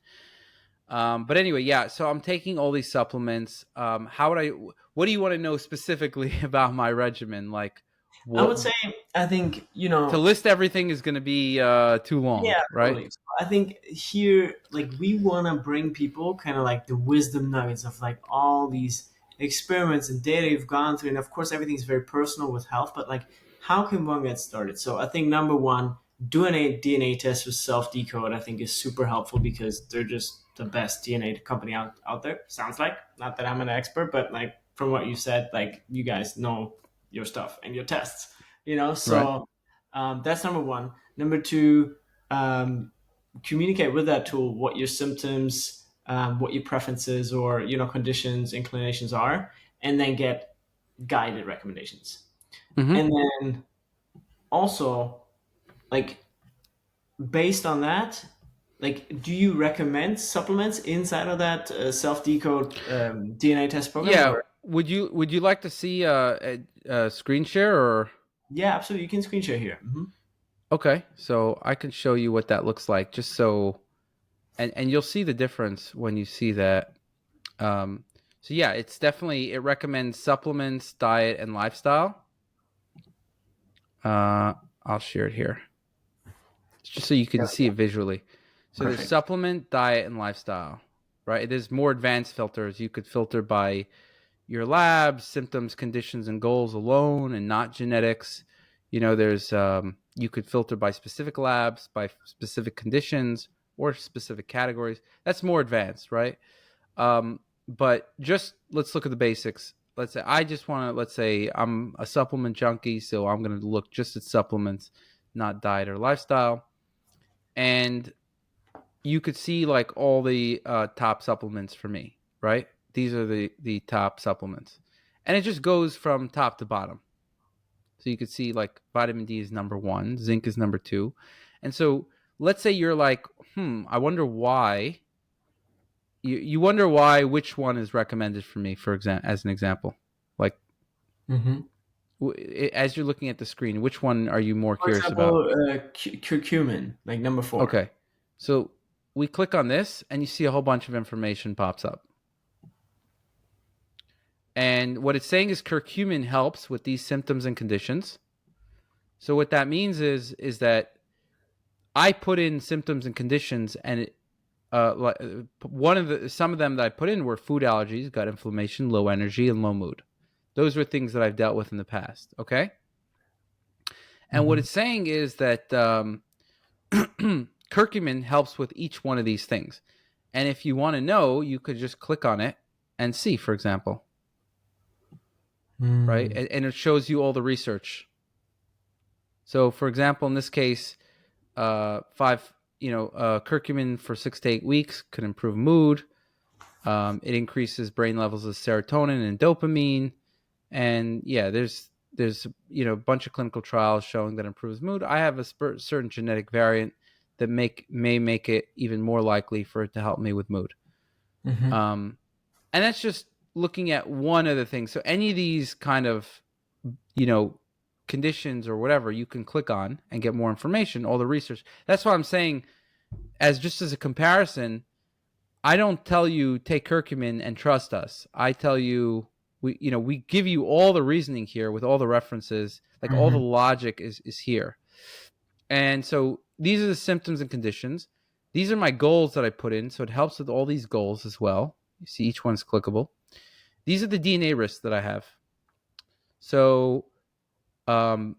But anyway, yeah. So I'm taking all these supplements. How would I? What do you want to know specifically about my regimen? Like, I what would say, I think, to list everything is going to be too long, yeah, right? totally. So I think here, like, we want to bring people kind of like the wisdom nuggets of like all these experiments and data you've gone through. And of course, everything's very personal with health, but like, how can one get started? So I think number one, doing a DNA test with SelfDecode, I think is super helpful because they're just the best DNA company out there. Sounds like, not that I'm an expert, but like from what you said, like you guys know your stuff and your tests, Right. so that's number one. Number two, um, communicate with that tool what your symptoms, what your preferences or conditions, inclinations are, and then get guided recommendations. Mm-hmm. And then also, like based on that, like do you recommend supplements inside of that self decode DNA test program? Yeah. Or Would you like to see a screen share or? yeah, absolutely, you can screen share here. Okay, so I can show you what that looks like, just so, and you'll see the difference when you see that. Um, so yeah, it recommends supplements, diet, and lifestyle. Uh, I'll share it here, just so you can see it visually. So there's Perfect. supplement, diet, and lifestyle, right? There's more advanced filters. You could filter by your labs, symptoms, conditions, and goals alone, and not genetics. There's you could filter by specific labs, by specific conditions, or specific categories. That's more advanced, right? But just let's look at the basics. Let's say I'm a supplement junkie, so I'm going to look just at supplements, not diet or lifestyle. And you could see like all the top supplements for me, right? These are the top supplements, and it just goes from top to bottom. So you could see like vitamin D is number one, zinc is number two, and so let's say you're like, I wonder why. You wonder why which one is recommended for me, as an example, like Mm-hmm. as you're looking at the screen, which one are you more For curious about? example, curcumin, like number four. Okay, so we click on this, and you see a whole bunch of information pops up. And what it's saying is curcumin helps with these symptoms and conditions. So what that means is that I put in symptoms and conditions, and some of them that I put in were food allergies, gut inflammation, low energy, and low mood. Those were things that I've dealt with in the past. Okay, and what Mm-hmm. it's saying is that curcumin helps with each one of these things. And if you want to know, you could just click on it and see, for example, right? Mm. And it shows you all the research. So, for example, in this case, curcumin for 6 to 8 weeks could improve mood. It increases brain levels of serotonin and dopamine, and yeah, there's a bunch of clinical trials showing that improves mood. I have a certain genetic variant that may make it even more likely for it to help me with mood. Mm-hmm. And that's just looking at one of the things. So any of these kind of you know conditions or whatever, you can click on and get more information, all the research. That's why I'm saying, as a comparison, I don't tell you take curcumin and trust us. I tell you, we give you all the reasoning here with all the references, like all the Mm-hmm. logic is here. And so these are the symptoms and conditions. These are my goals that I put in, so it helps with all these goals as well. You see each one's clickable. These are the DNA risks that I have. So um,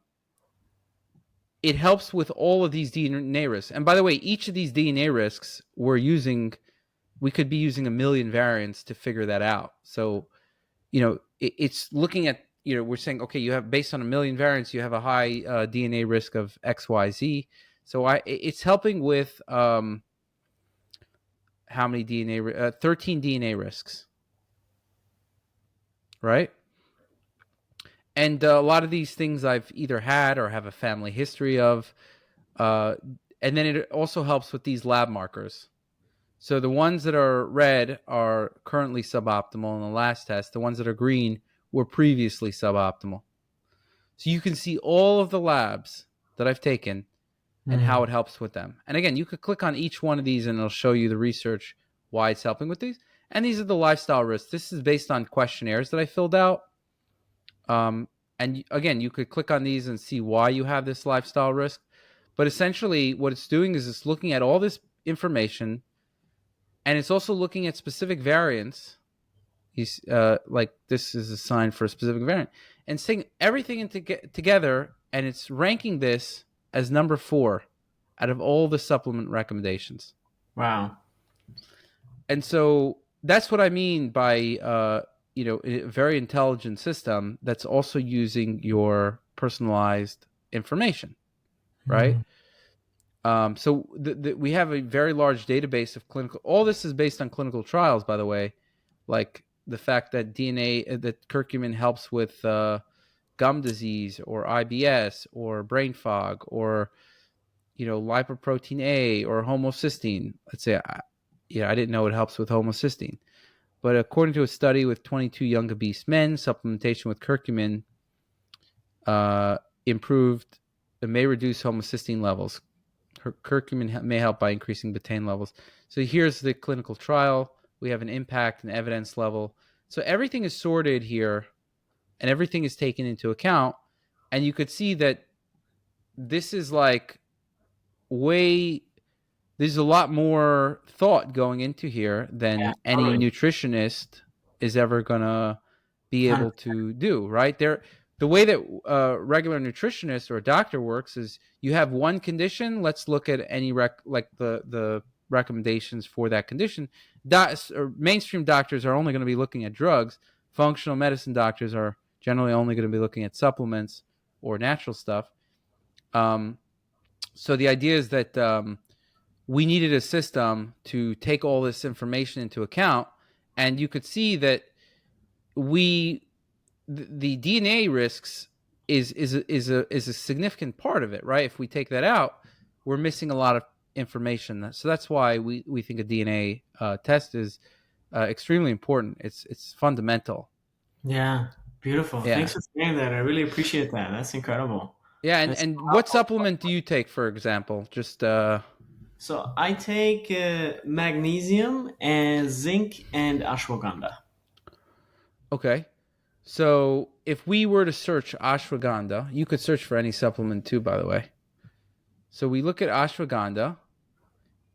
it helps with all of these DNA risks. And by the way, each of these DNA risks we could be using a million variants to figure that out. So, it's looking at, we're saying, okay, you have, based on a million variants, you have a high DNA risk of XYZ. So it's helping with how many 13 DNA risks, right? And a lot of these things I've either had or have a family history of. And then it also helps with these lab markers. So the ones that are red are currently suboptimal in the last test. The ones that are green were previously suboptimal. So you can see all of the labs that I've taken and how it helps with them. And again, you could click on each one of these and it'll show you the research, why it's helping with these. And these are the lifestyle risks. This is based on questionnaires that I filled out. And again, you could click on these and see why you have this lifestyle risk. But essentially what it's doing is it's looking at all this information, and it's also looking at specific variants. Like this is a sign for a specific variant, and seeing everything together, and it's ranking this as number 4 out of all the supplement recommendations. Wow. And so that's what I mean by a very intelligent system that's also using your personalized information, right? So we have a very large database of clinical. All this is based on clinical trials, by the way, like the fact that that curcumin helps with gum disease or IBS or brain fog or lipoprotein A or homocysteine. Let's say, I didn't know it helps with homocysteine, but according to a study with 22 young obese men, supplementation with curcumin improved. It may reduce homocysteine levels. Curcumin may help by increasing betaine levels. So here's the clinical trial. We have an impact and evidence level. So everything is sorted here and everything is taken into account. And you could see that this is like there's a lot more thought going into here than any nutritionist is ever going to be able to do, right? The way that regular nutritionist or a doctor works is you have one condition. Let's look at any the recommendations for that condition. Mainstream doctors are only going to be looking at drugs. Functional medicine doctors are generally only going to be looking at supplements or natural stuff. So the idea is that we needed a system to take all this information into account, and you could see that the DNA risks is a significant part of it, right? If we take that out, we're missing a lot of information. So that's why we think a DNA test is extremely important. It's fundamental. Yeah, beautiful. Yeah. Thanks for saying that. I really appreciate that. That's incredible. Yeah, and what supplement do you take, for example? Just So I take magnesium and zinc and ashwagandha. Okay. So if we were to search ashwagandha, you could search for any supplement too, by the way. So we look at ashwagandha.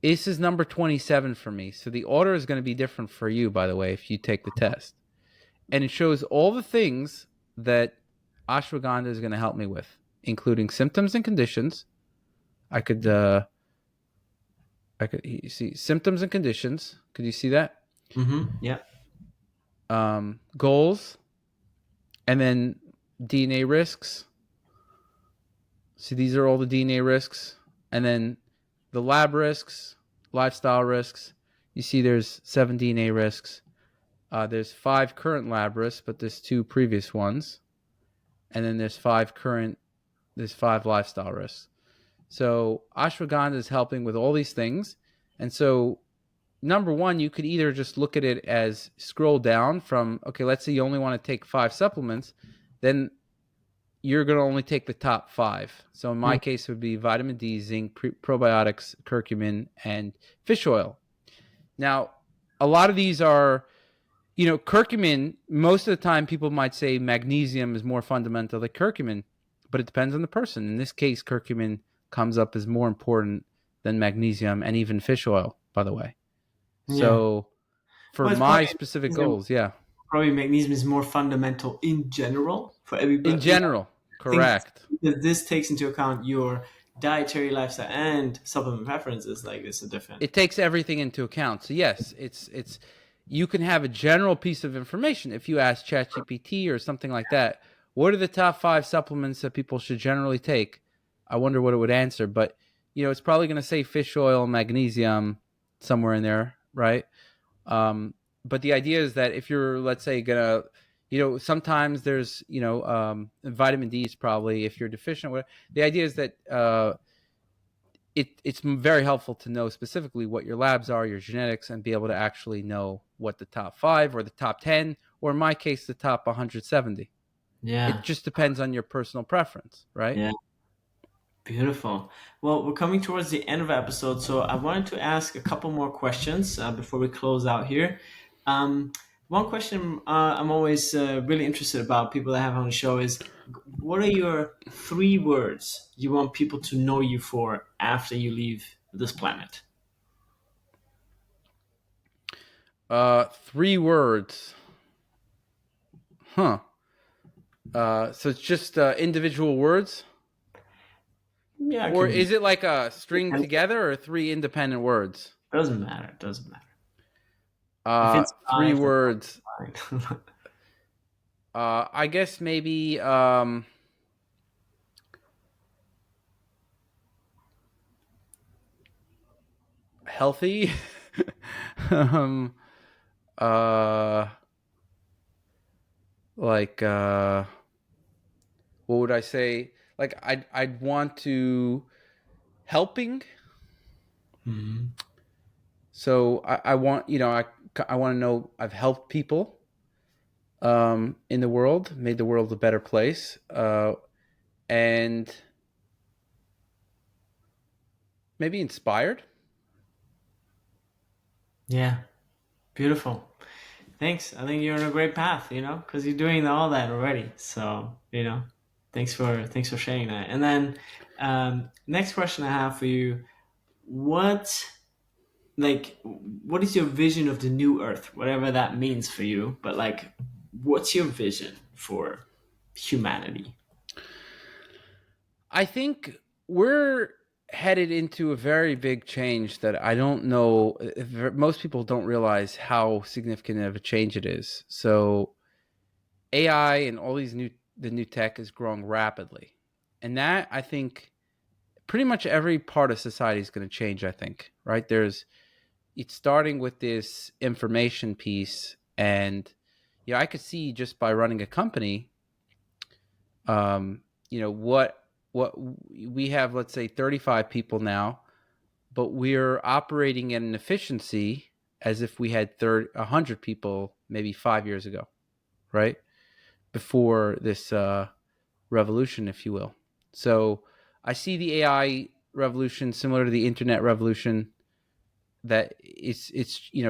This is number 27 for me. So the order is going to be different for you, by the way, if you take the test. And it shows all the things that ashwagandha is going to help me with, including symptoms and conditions. I could you see symptoms and conditions. Could you see that? Yeah. Goals, and then DNA risks. See, these are all the DNA risks, and then the lab risks, lifestyle risks. You see, there's 7 DNA risks. There's 5 current lab risks, but there's 2 previous ones, and then there's 5 lifestyle risks. So ashwagandha is helping with all these things. And so number 1, you could either just look at it as scroll down from, okay, let's say you only want to take 5 supplements, then you're going to only take the top 5. So in my case, it would be vitamin D, zinc, probiotics, curcumin, and fish oil. Now, a lot of these are, curcumin, most of the time people might say magnesium is more fundamental than curcumin, but it depends on the person. In this case, curcumin comes up as more important than magnesium and even fish oil, by the way. Yeah. So for my specific goals, probably magnesium is more fundamental in general for everybody. In general, correct. Because this takes into account your dietary lifestyle and supplement preferences. Like it's a different. It takes everything into account. So yes, it's you can have a general piece of information if you ask ChatGPT or something like that. What are the top 5 supplements that people should generally take? I wonder what it would answer, but it's probably going to say fish oil, magnesium, somewhere in there, right? But the idea is that if you're, let's say, gonna, sometimes there's, vitamin D is probably, if you're deficient, whatever. The idea is that it's very helpful to know specifically what your labs are, your genetics, and be able to actually know what the top 5 or the top 10, or in my case, the top 170. Yeah. It just depends on your personal preference, right? Yeah. Beautiful. Well, we're coming towards the end of the episode, so I wanted to ask a couple more questions before we close out here. Um, One question I'm always really interested about people that have on the show is, what are your 3 words you want people to know you for after you leave this planet? 3 words. Huh. So it's just individual words? Yeah, it Or can be. is it like a string And together or 3 independent words? doesn't matter. It doesn't matter. If it's 3 five, then words. fine. I guess maybe healthy. um, uh, like what would I say? Like I'd want to helping. Mhm. So I want, I want to know I've helped people in the world, made the world a better place, and maybe inspired. Yeah, beautiful. Thanks. I think you're on a great path, because you're doing all that already. So, thanks for sharing that. And then, next question I have for you: what, what is your vision of the new Earth, whatever that means for you? But like, what's your vision for humanity? I think we're headed into a very big change that I don't know. Most people don't realize how significant of a change it is. So AI and all the new tech is growing rapidly, and that I think pretty much every part of society is going to change. I think, right? It's starting with this information piece, and I could see just by running a company, what we have, let's say 35 people now, but we're operating at an efficiency as if we had 100 people maybe 5 years ago, right? Before this revolution, if you will. So I see the AI revolution similar to the internet revolution. That it's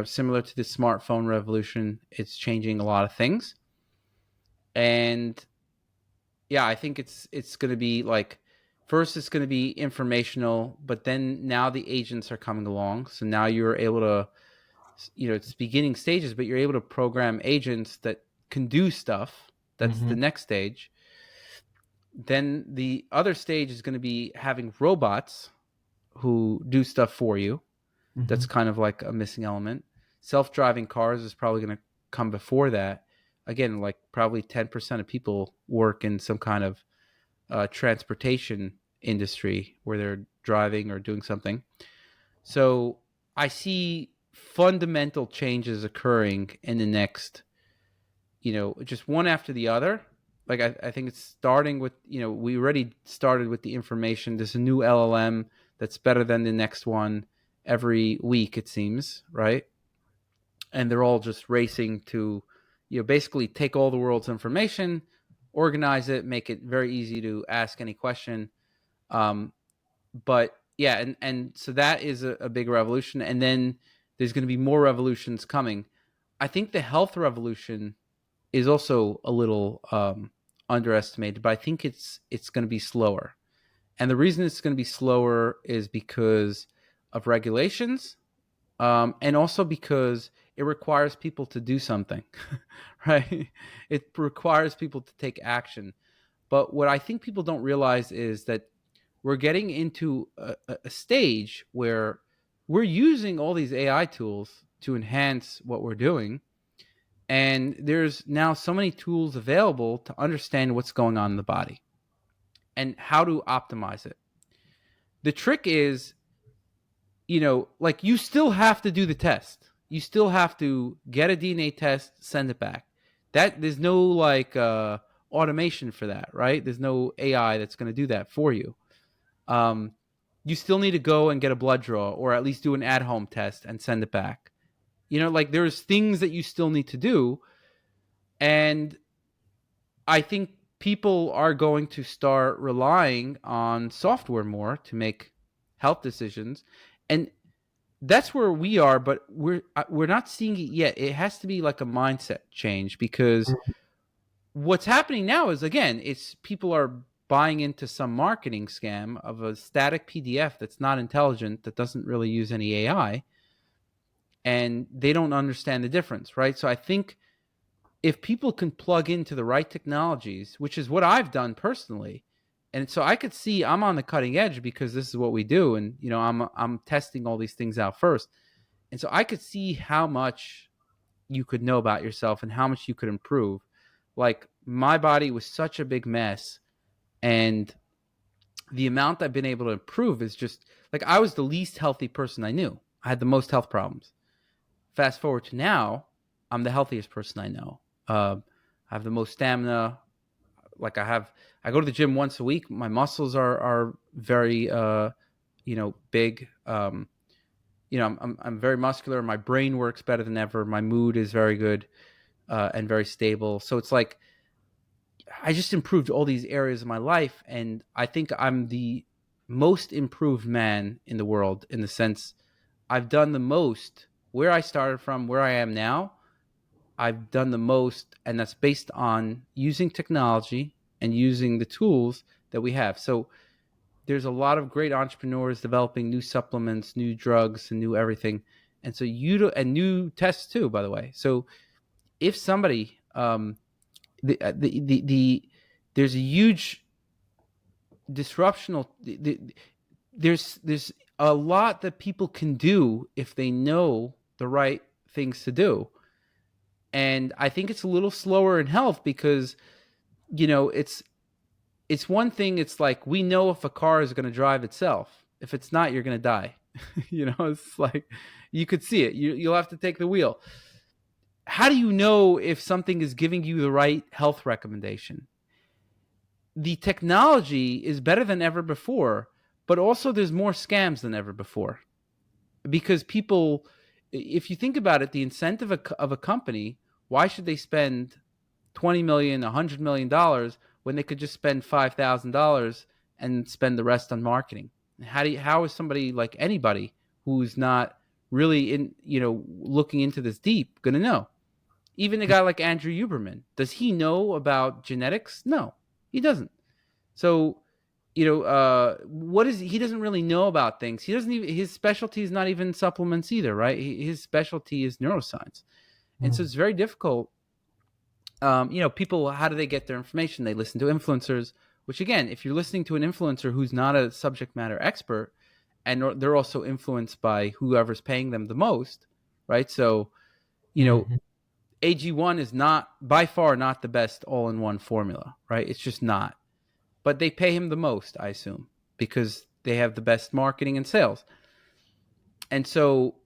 similar to the smartphone revolution. It's changing a lot of things, and yeah, I think it's going to be like, first it's going to be informational, but then now the agents are coming along. So now you're able to, it's beginning stages, but you're able to program agents that can do stuff. That's the Mm-hmm. next stage. Then the other stage is going to be having robots who do stuff for you. Mm-hmm. That's kind of like a missing element. Self-driving cars is probably going to come before that. Again, like probably 10% of people work in some kind of transportation industry where they're driving or doing something. So I see fundamental changes occurring in the next, just one after the other. Like I think it's starting with, we already started with the information. There's a new LLM that's better than the next one every week, it seems, right? And they're all just racing to, basically take all the world's information, organize it, make it very easy to ask any question. But yeah, and so that is a big revolution, and then there's going to be more revolutions coming. I think the health revolution is also a little underestimated, but I think it's going to be slower. And the reason it's going to be slower is because of regulations, and also because it requires people to do something, right? It requires people to take action. But what I think people don't realize is that we're getting into a stage where we're using all these AI tools to enhance what we're doing. And there's now so many tools available to understand what's going on in the body and how to optimize it. The trick is, like you still have to do the test. You still have to get a DNA test, send it back. That there's no like automation for that, right? There's no AI that's going to do that for you. Um, you still need to go and get a blood draw, or at least do an at-home test and send it back. Like there's things that you still need to do, and I think people are going to start relying on software more to make health decisions, and that's where we are. But we're not seeing it yet. It has to be like a mindset change, because what's happening now is, again, it's people are buying into some marketing scam of a static PDF that's not intelligent, that doesn't really use any AI, and they don't understand the difference, right? So I think if people can plug into the right technologies, which is what I've done personally, and so I could see I'm on the cutting edge because this is what we do, and I'm testing all these things out first, and so I could see how much you could know about yourself and how much you could improve. Like, my body was such a big mess, and the amount I've been able to improve is just like, I was the least healthy person I knew. I had the most health problems. Fast forward to now, I'm the healthiest person I know. I have the most stamina. Like, I go to the gym once a week. My muscles are very, big. I'm very muscular. My brain works better than ever. My mood is very good, and very stable. So it's like, I just improved all these areas of my life, and I think I'm the most improved man in the world, in the sense I've done the most where I started from, where I am now. I've done the most, and that's based on using technology and using the tools that we have. So there's a lot of great entrepreneurs developing new supplements, new drugs, and new everything. And so and new tests too, by the way. So if somebody, there's a huge disruptional, there's a lot that people can do if they know the right things to do. And I think it's a little slower in health because, it's one thing. It's like, we know if a car is going to drive itself. If it's not, you're going to die. It's like, you could see it. You'll have to take the wheel. How do you know if something is giving you the right health recommendation? The technology is better than ever before, but also there's more scams than ever before. Because people, if you think about it, the incentive of a company, why should they spend $20 million, $100 million when they could just spend $5,000 and spend the rest on marketing? How is somebody like anybody who's not really looking into this deep going to know? Even a guy like Andrew Huberman, does he know about genetics? No, he doesn't. So, what is he doesn't really know about things. He doesn't even, his specialty is not even supplements either, right? His specialty is neuroscience. And so it's very difficult. People, how do they get their information? They listen to influencers, which, again, if you're listening to an influencer who's not a subject matter expert, and they're also influenced by whoever's paying them the most, right? So, AG1 is not, by far, not the best all-in-one formula, right? It's just not. But they pay him the most, I assume, because they have the best marketing and sales. And so,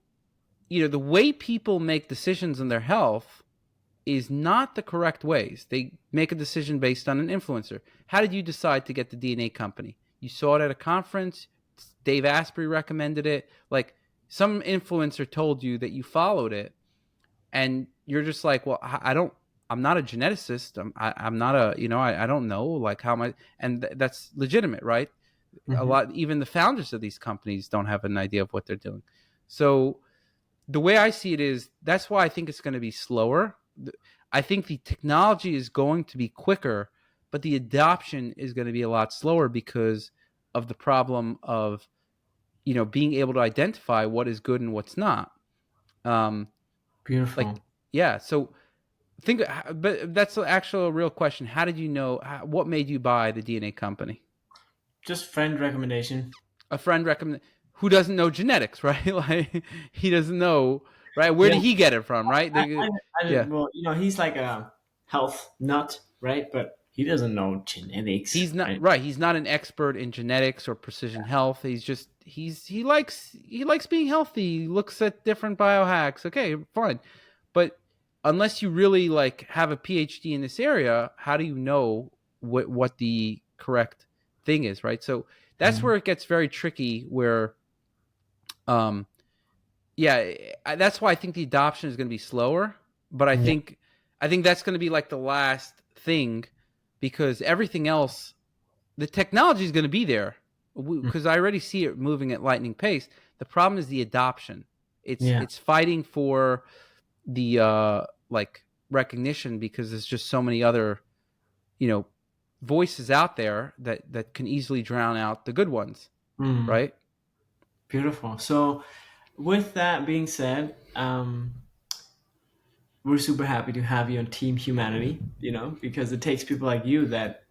the way people make decisions on their health is not the correct ways. They make a decision based on an influencer. How did you decide to get the DNA company? You saw it at a conference. Dave Asprey recommended it. Like, some influencer told you that, you followed it, and you're just like, well, I'm not a geneticist. I'm not I don't know, like, how am I, and that's legitimate, right? A lot, even the founders of these companies don't have an idea of what they're doing. So the way I see it is, that's why I think it's going to be slower. I think the technology is going to be quicker, but the adoption is going to be a lot slower because of the problem of, being able to identify what is good and what's not. Beautiful. Like, yeah. So but that's actually a real question. How did you know? What made you buy the DNA company? Just friend recommendation. A friend recommend. Who doesn't know genetics, right? Like, he doesn't know, right? Where Yeah, did he get it from, right? I Yeah. well, he's like a health nut, right? But he doesn't know genetics, He's not right? right. He's not an expert in genetics or precision health. He's just he likes being healthy. He looks at different biohacks. Okay, fine. But unless you really like have a PhD in this area, how do you know what the correct thing is, right? So that's Mm. where it gets very tricky. Where, um, yeah, that's why I think the adoption is going to be slower. But Yeah. I think that's going to be like the last thing, because everything else, the technology is going to be there, Mm. because I already see it moving at lightning pace. The problem is the adoption. Yeah. It's fighting for the like recognition, because there's just so many other, you know, voices out there that can easily drown out the good ones, Mm. right? Beautiful. So, with that being said, we're super happy to have you on Team Humanity, because it takes people like you that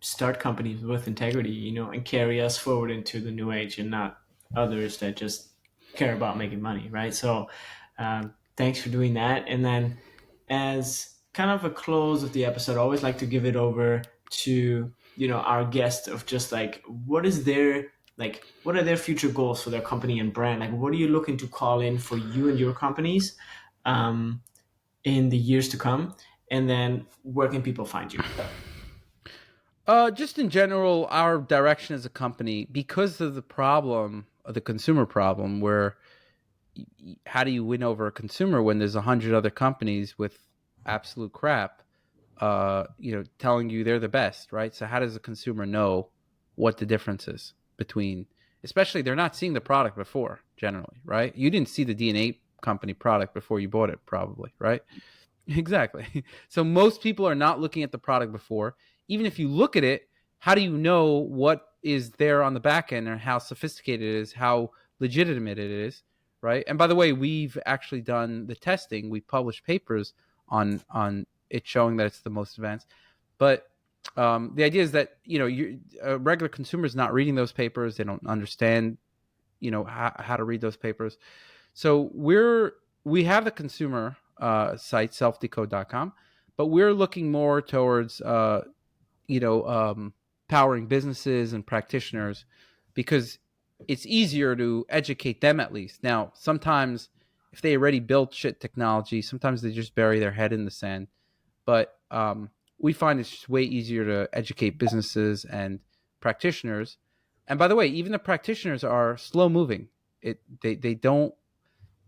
start companies with integrity, and carry us forward into the new age, and not others that just care about making money, right? So, thanks for doing that. And then, as kind of a close of the episode, I always like to give it over to our guest of just like what are their future goals for their company and brand? Like, what are you looking to call in for you and your companies um, in the years to come? And then, where can people find you? Just in general, our direction as a company, because of the problem, of the consumer problem, where how do you win over a consumer when there's 100 other companies with absolute crap, telling you they're the best, right? So how does a consumer know what the difference is between, especially they're not seeing the product before, generally, right? You didn't see the DNA company product before you bought it, probably, right? Exactly. So most people are not looking at the product before. Even if you look at it, how do you know what is there on the back end, or how sophisticated it is, how legitimate it is, right? And by the way, we've actually done the testing. We published papers on it showing that it's the most advanced. But the idea is that a regular consumer is not reading those papers. They don't understand how to read those papers. So we have the consumer site, selfdecode.com, but we're looking more towards powering businesses and practitioners, because it's easier to educate them, at least. Now, sometimes if they already built shit technology, sometimes they just bury their head in the sand. But we find it's just way easier to educate businesses and practitioners. And by the way, even the practitioners are slow moving. They don't,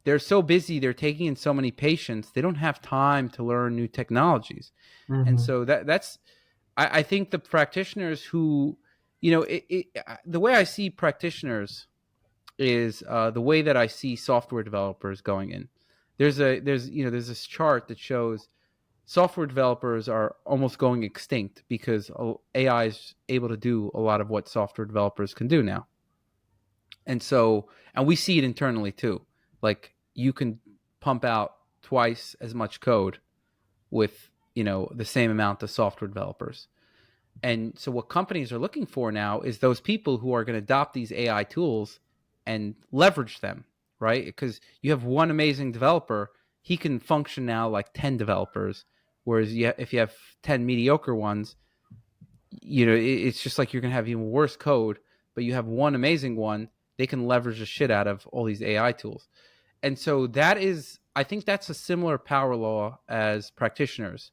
they're so busy, they're taking in so many patients, they don't have time to learn new technologies. And Mm-hmm. so that's I think the practitioners who, the way I see practitioners is the way that I see software developers going in. There's this chart that shows software developers are almost going extinct, because AI is able to do a lot of what software developers can do now. And we see it internally too. Like, you can pump out twice as much code with, the same amount of software developers. And so what companies are looking for now is those people who are going to adopt these AI tools and leverage them, right? Because you have one amazing developer, he can function now like 10 developers. Whereas if you have 10 mediocre ones, it's just like you're going to have even worse code. But you have one amazing one, they can leverage the shit out of all these AI tools. And so I think that's a similar power law as practitioners.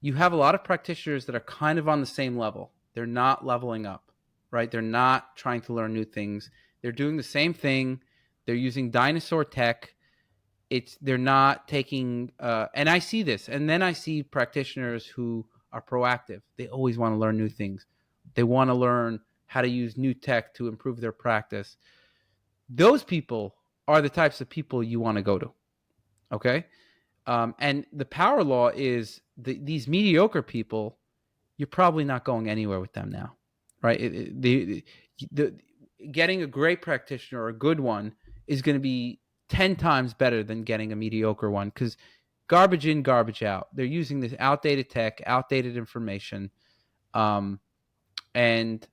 You have a lot of practitioners that are kind of on the same level. They're not leveling up, right? They're not trying to learn new things. They're doing the same thing. They're using dinosaur tech. They're not taking, and I see this. And then I see practitioners who are proactive. They always want to learn new things. They want to learn how to use new tech to improve their practice. Those people are the types of people you want to go to. Okay. And the power law is these mediocre people, you're probably not going anywhere with them now, right? The getting a great practitioner or a good one is going to be 10 times better than getting a mediocre one, because garbage in, garbage out. They're using this outdated tech, outdated information. And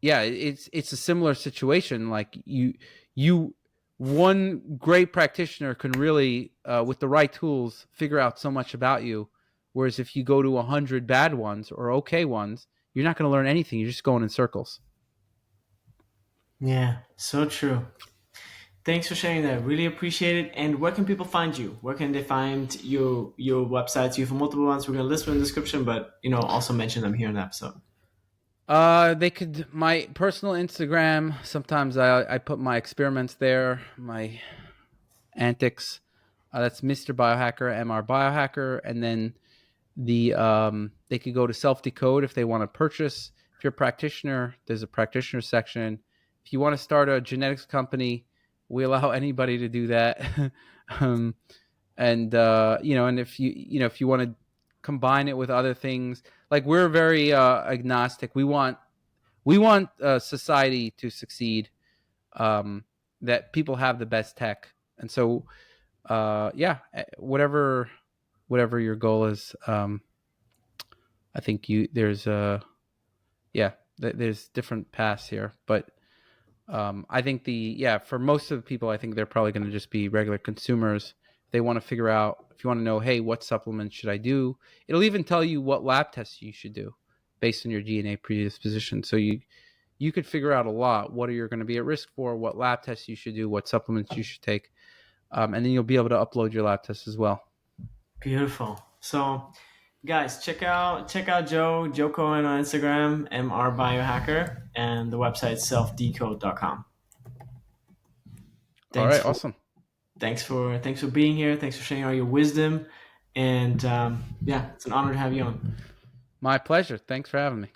yeah, it's a similar situation. Like you one great practitioner can really, with the right tools, figure out so much about you, Whereas if you go to 100 bad ones or okay ones, you're not going to learn anything. You're just going in circles. Yeah, so true. Thanks for sharing that. Really appreciate it. And where can people find you? Where can they find your websites? You have multiple ones. We're gonna list them in the description, but also mention them here in the episode. They could my personal Instagram. Sometimes I put my experiments there, my antics. That's Mr. Biohacker, Mr. Biohacker, and then they could go to SelfDecode if they want to purchase. If you're a practitioner, there's a practitioner section. If you want to start a genetics company, we allow anybody to do that. um, and and if you want to combine it with other things, like we're very agnostic. We want society to succeed. That people have the best tech, and so whatever your goal is. I think there's different paths here, but I think for most of the people, I think they're probably going to just be regular consumers. They want to figure out, if you want to know, hey, what supplements should I do? It'll even tell you what lab tests you should do based on your DNA predisposition. So you could figure out a lot. What are you going to be at risk for? What lab tests you should do? What supplements you should take? And then you'll be able to upload your lab tests as well. Beautiful. So, guys, check out Joe Cohen on Instagram, Mr. Biohacker, and the website selfdecode.com. All Thanks right, for awesome. thanks for being here. Thanks for sharing all your wisdom, and it's an honor to have you on. My pleasure. Thanks for having me.